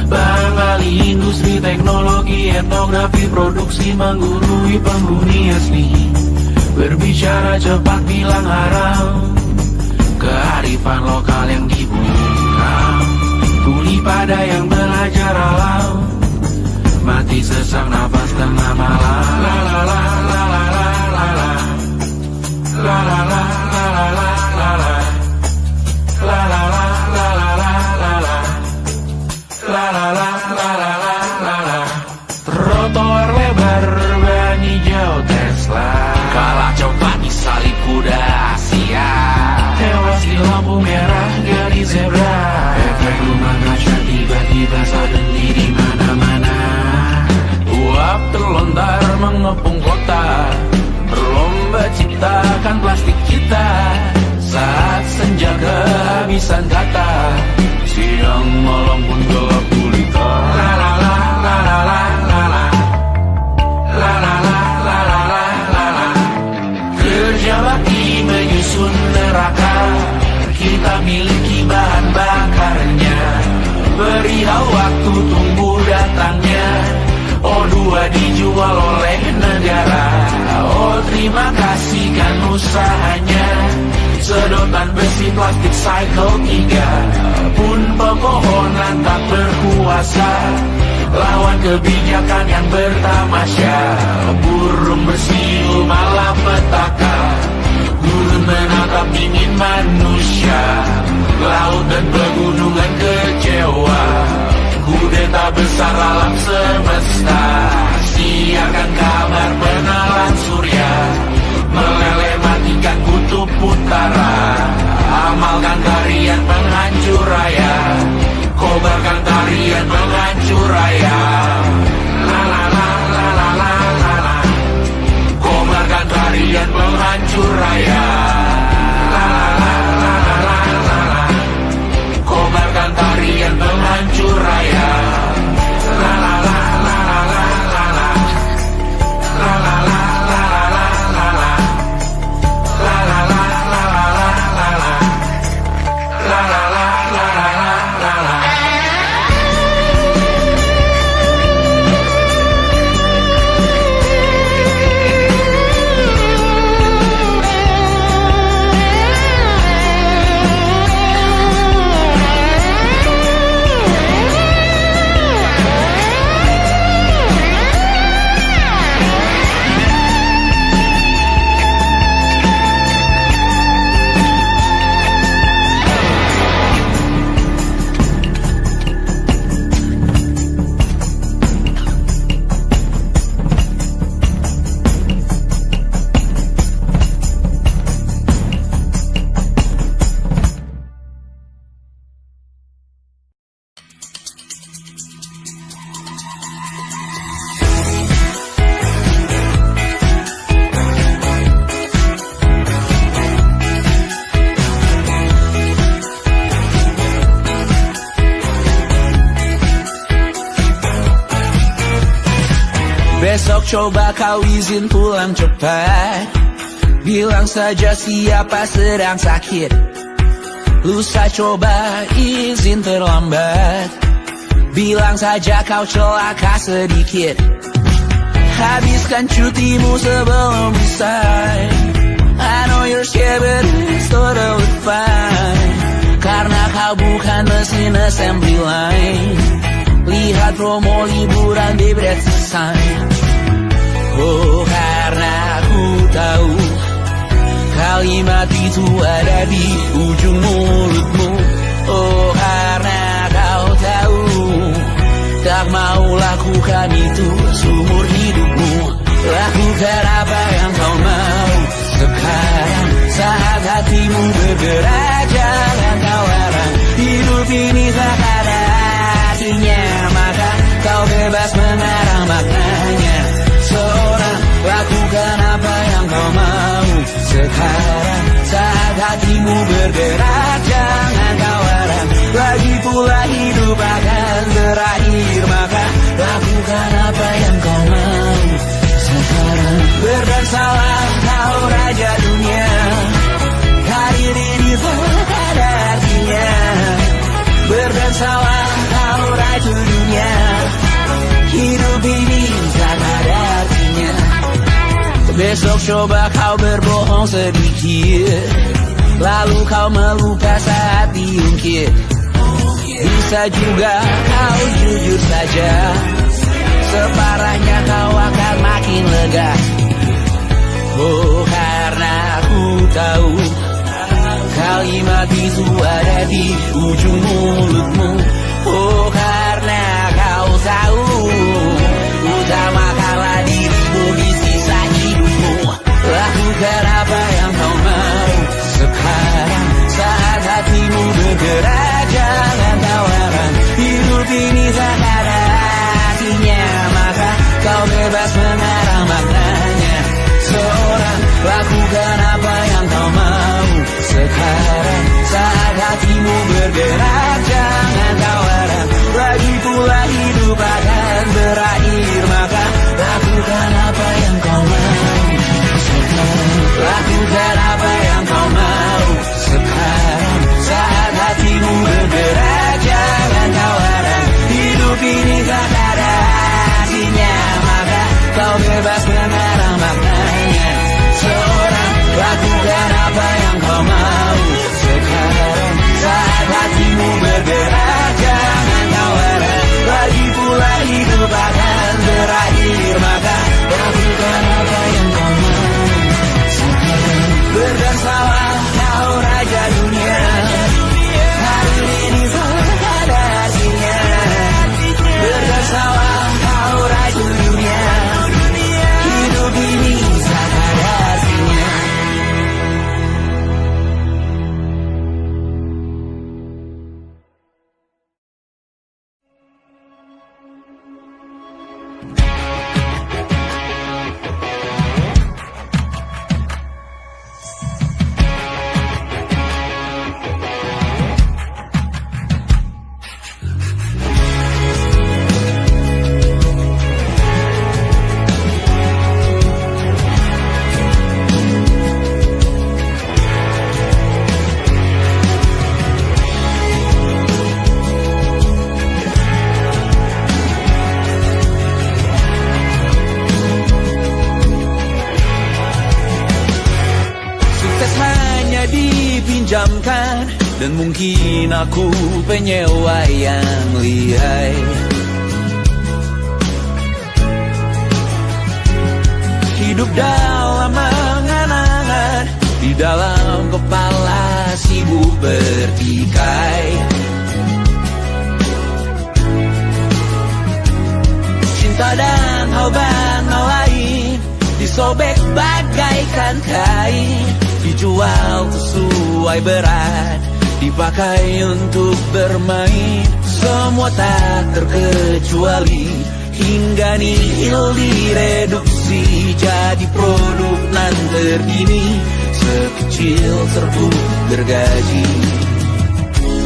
Bank alih industri, teknologi, etnografi, produksi menggurui penghuni asli. Berbicara cepat, bilang haram, kearifan lokal yang dibungkam. Tuli pada yang belajar alam, mati sesak nafas tengah malam. La la la la la la la la. La la la la la la la la. La la la la la la la la. La la la la la la la la. Trotoar lebar ban hijau Tesla, kalah coba disalip kuda Asia, tewas di lampu merah garis zebra. Efek rumah kaca tiba-tiba suddenly di mana-mana. Uap terlontar mengepung kota, berlomba ciptakan plastik kita. Saat senja kehabisan kata, siang malam pun gelap gulita. La la la la la la la la. La la la la la la la la. Kerja bakti menyusun neraka, kita miliki bahan bakarnya. Perihal waktu tunggu datangnya, O2 dijual oleh negara. Oh terima kasih kan usahanya. Sedotan besi plastik cycle 3 pun pepohonan tak berkuasa lawan kebijakan yang bertamasya. Burung bersiul malapetaka, gurun menatap dingin manusia. Laut dan pegunungan kecewa, kudeta besar alam semesta. Siarkan kabar penalan surya, meleleh matikan kutub utara. Amalkan tarian penghancur raya, kobarkan tarian penghancur raya. La la la la la la la la. Kobarkan tarian penghancur raya. La la la la la la la la. Kobarkan tarian penghancur raya. La la la la la la la la. La la la la la la la la. La la la la la la la la. La la la la la la la. Besok coba kau izin pulang cepat, bilang saja siapa sedang sakit. Lusa coba izin terlambat, bilang saja kau celaka sedikit. Habiskan cutimu sebelum resign. I know you're scared but it's totally fine, karena kau bukan mesin assembly line. Lihat promo liburan di Bread Sign. Oh karena ku tahu kalimat itu ada di ujung mulutmu. Oh karena kau tahu tak mau lakukan itu seumur hidupmu. Lakukan apa yang kau mau sekarang, saat hatimu bergerak. Jangan kau larang, hidup ini tak ada artinya, maka kau bebas mengarang maknanya. Seorang lakukan apa yang kau mau sekarang, saat hatimu bergerak. Jangan kau larang, lagi pula hidup akan berakhir, maka lakukan apa yang kau mau sekarang. bersalah kau raja dunia. Hadir ini tak ada artinya. Bersalah kau raja dunia. Hidup ini tak ada artinya. Besok coba kau berbohong sedikit, lalu kau melupa saat diungkit. Bisa juga kau jujur saja, separahnya kau akan makin lega. Oh, karena aku tahu kalimat itu ada di ujung mulutmu. Oh, karena kau tahu utamakanlah dirimu di sisa hidupmu. Lakukan apa yang kau mau sekarang, saat hatimu bergerak. Jangan tawaran, hidup ini tak ada artinya, maka kau bebas mengarang maknanya. Seorang, lakukan apa yang kau mau sekarang, saat hatimu bergerak. Jangan tawaran, lagi pula hidup akan berakhir, maka lakukan apa yang kau mau sekarang. Lakukan apa yang kau mau sekarang, saat hatimu bergerak. Jangan tawaran, hidup ini tak ada artinya, maka kau bebas mengarang maknanya. Seorang, lakukan apa yang kau mau sekarang, saat hatimu bergerak. Jangan tawaran, lagi pula hidup akan berakhir, maka lakukan apa yang kau mau sekarang. Bersalah kau raja dunia. Hari ini tak ada artinya. Bersalah kau raja dunia. Hidup ini tak ada artinya. Dan mungkin aku penyewa yang lihai. Hidup dalam angan-angan, di dalam kepala sibuk bertikai. Cinta dan hawa lain disobek bagaikan kain, dijual sesuai berat, dipakai untuk bermain. Semua tak terkecuali hingga nihil direduksi jadi produk nan terkini, sekecil serbuk gergaji.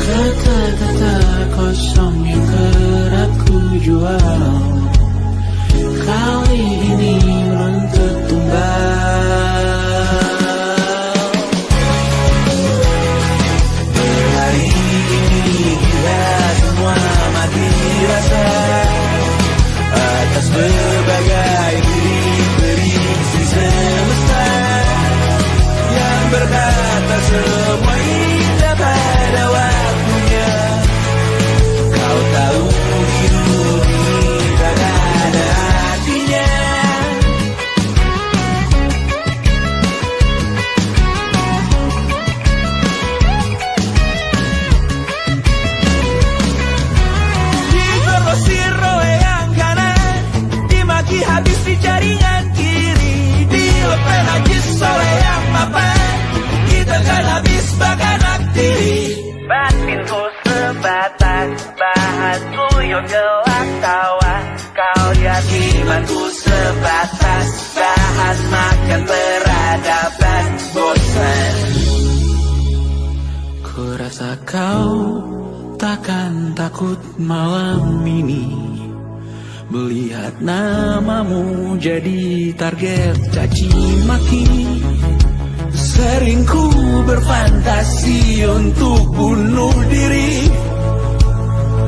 Kata-kata kosong yang kerap ku jual kali ini runtuh tumbal. Semua mati rasa atas berbagai prediksi semesta yang berkata semua indah pada waktunya. Kau tahu hidup ini tak ada artinya. Habis di jaringan kiri, dilepeh najis oleh yang mapan. Kita kan habis bakanak diri. Batinku sebatas bahan kuyuk gelap tawa. Kau jadi mantu sebatas bahan makan peradaban bosan. Ku rasa kau takkan takut malam ini Melihat namamu jadi target caci maki, sering ku berfantasi untuk bunuh diri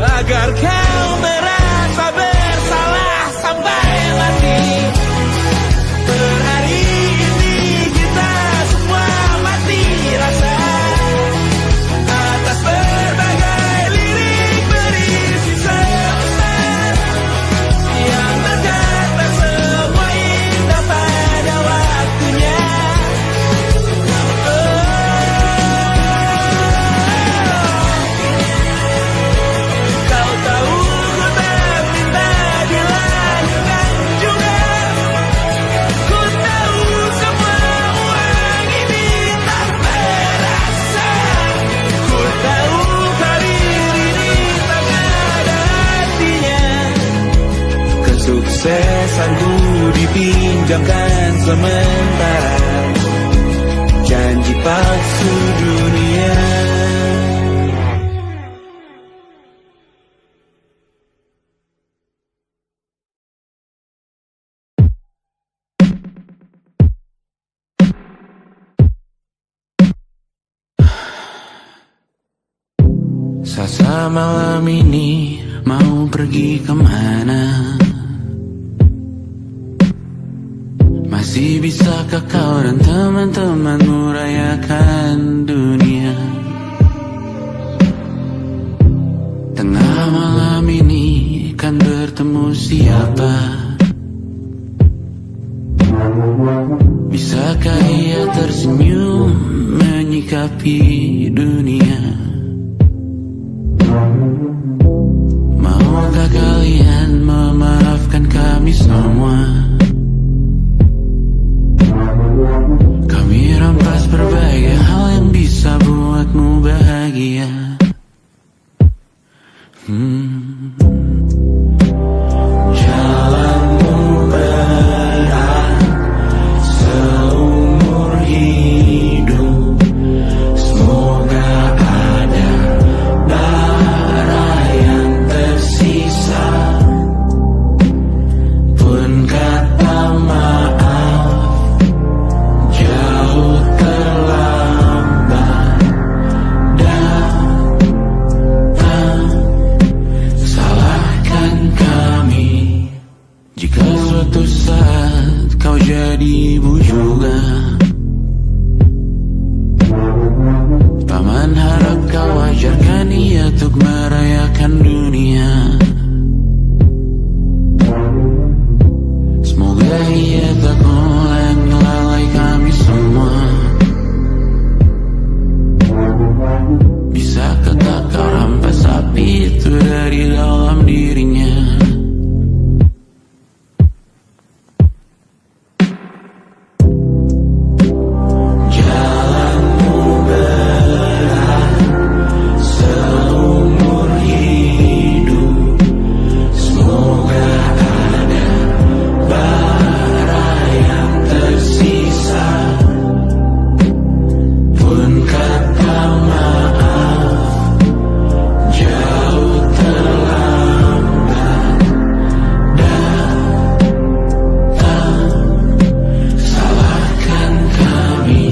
agar kau merasa bersalah sampai mati. Per hari ini kita semua mati rasa atas berbagai lirik berisi semesar yang berkata semua indah pada waktunya. Kau tahu ku tak minta dilanjutkan juga. Ku tahu semua uang ini tak berasa. Ku tahu karir ini tak ada artinya. Kesuksesanku dipinjamkan sementara, janji palsu dunia. Sasa malam ini mau pergi kemana? Masih bisakah kau dan teman-temanmu rayakan dunia? Tengah malam ini kan bertemu siapa? Bisakah ia tersenyum menyikapi dunia? Maukah kalian memaafkan kami semua? Kami rampas berbagai hal yang bisa buatmu bahagia. Jalanmu berat seumur hidup, semoga ada bara yang tersisa. Pun kata maaf jauh terlambat datang. Salahkan kami jika suatu saat kau jadi ibu juga. Paman harap kau ajarkan ia untuk merayakan dunia. Semoga ia tak mulai melalai kami semua. Bisakah tak kau rampas api itu dari dalam dirinya? Jalanmu berat seumur hidup, semoga ada bara yang tersisa. Pun kata maaf jauh terlambat datang. Salahkan kami,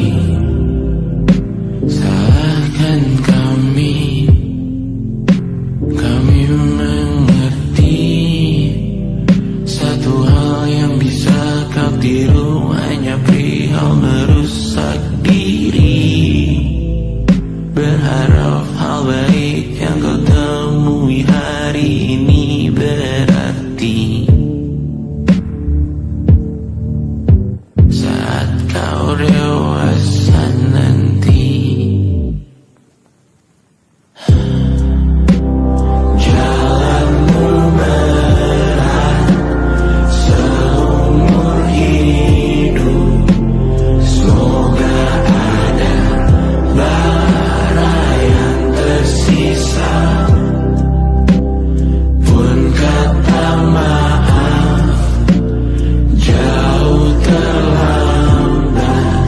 salahkan kami. Kami mengerti satu hal yang bisa kau tiru hanya perihal merusak diri. Berharap hal baik yang kau temui hari ini berarti saat kau dewasa nanti. Jalanmu berat seumur hidup, semoga ada bara yang tersisa. Pun kata maaf jauh terlambat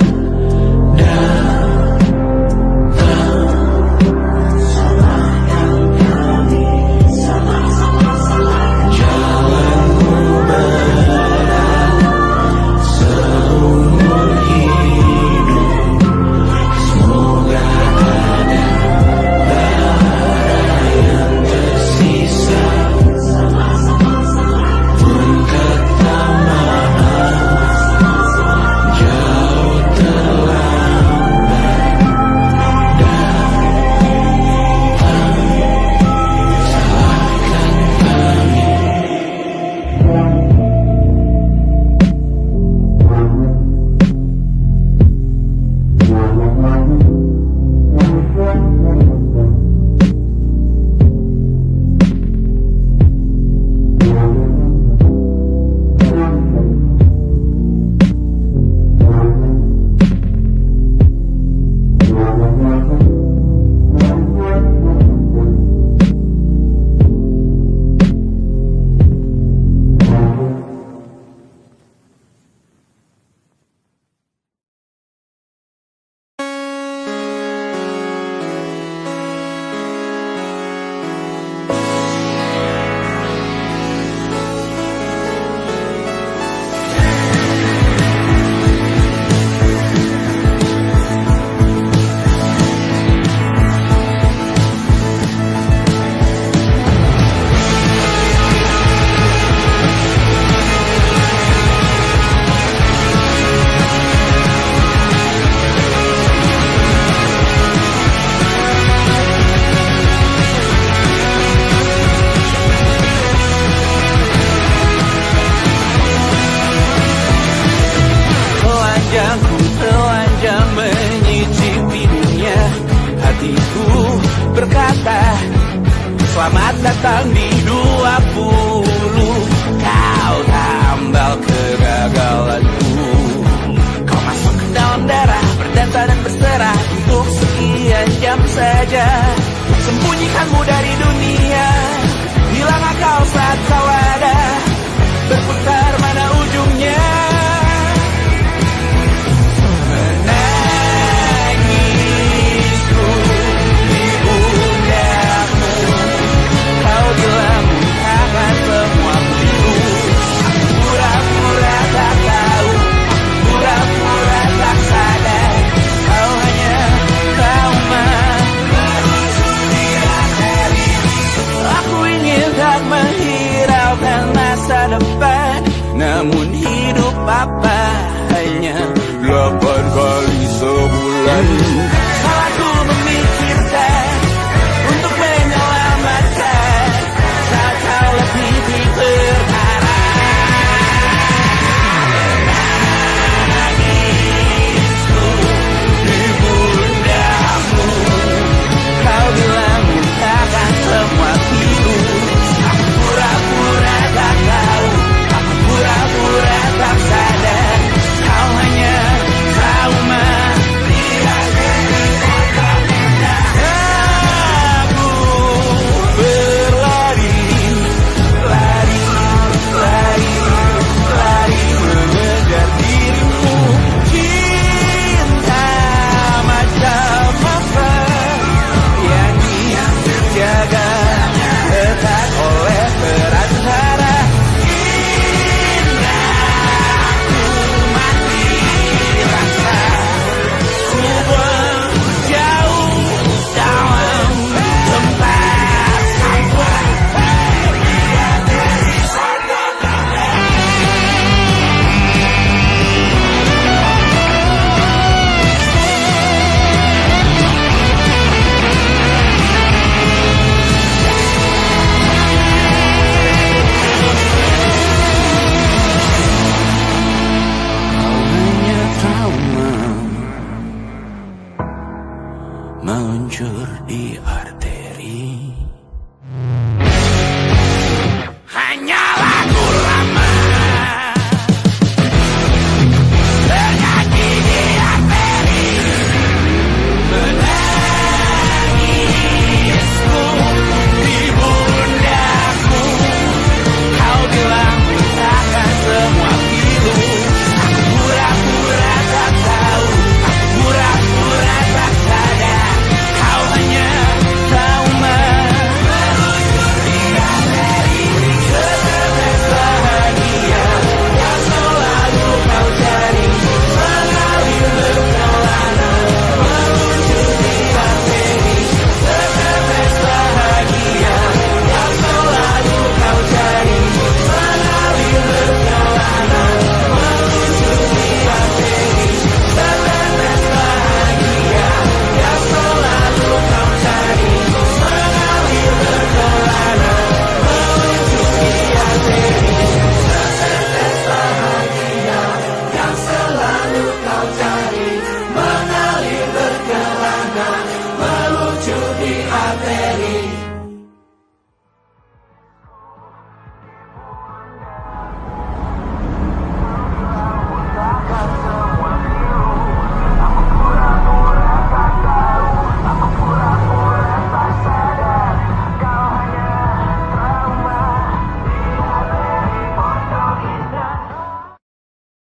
Selamat datang di 20. Kau tambal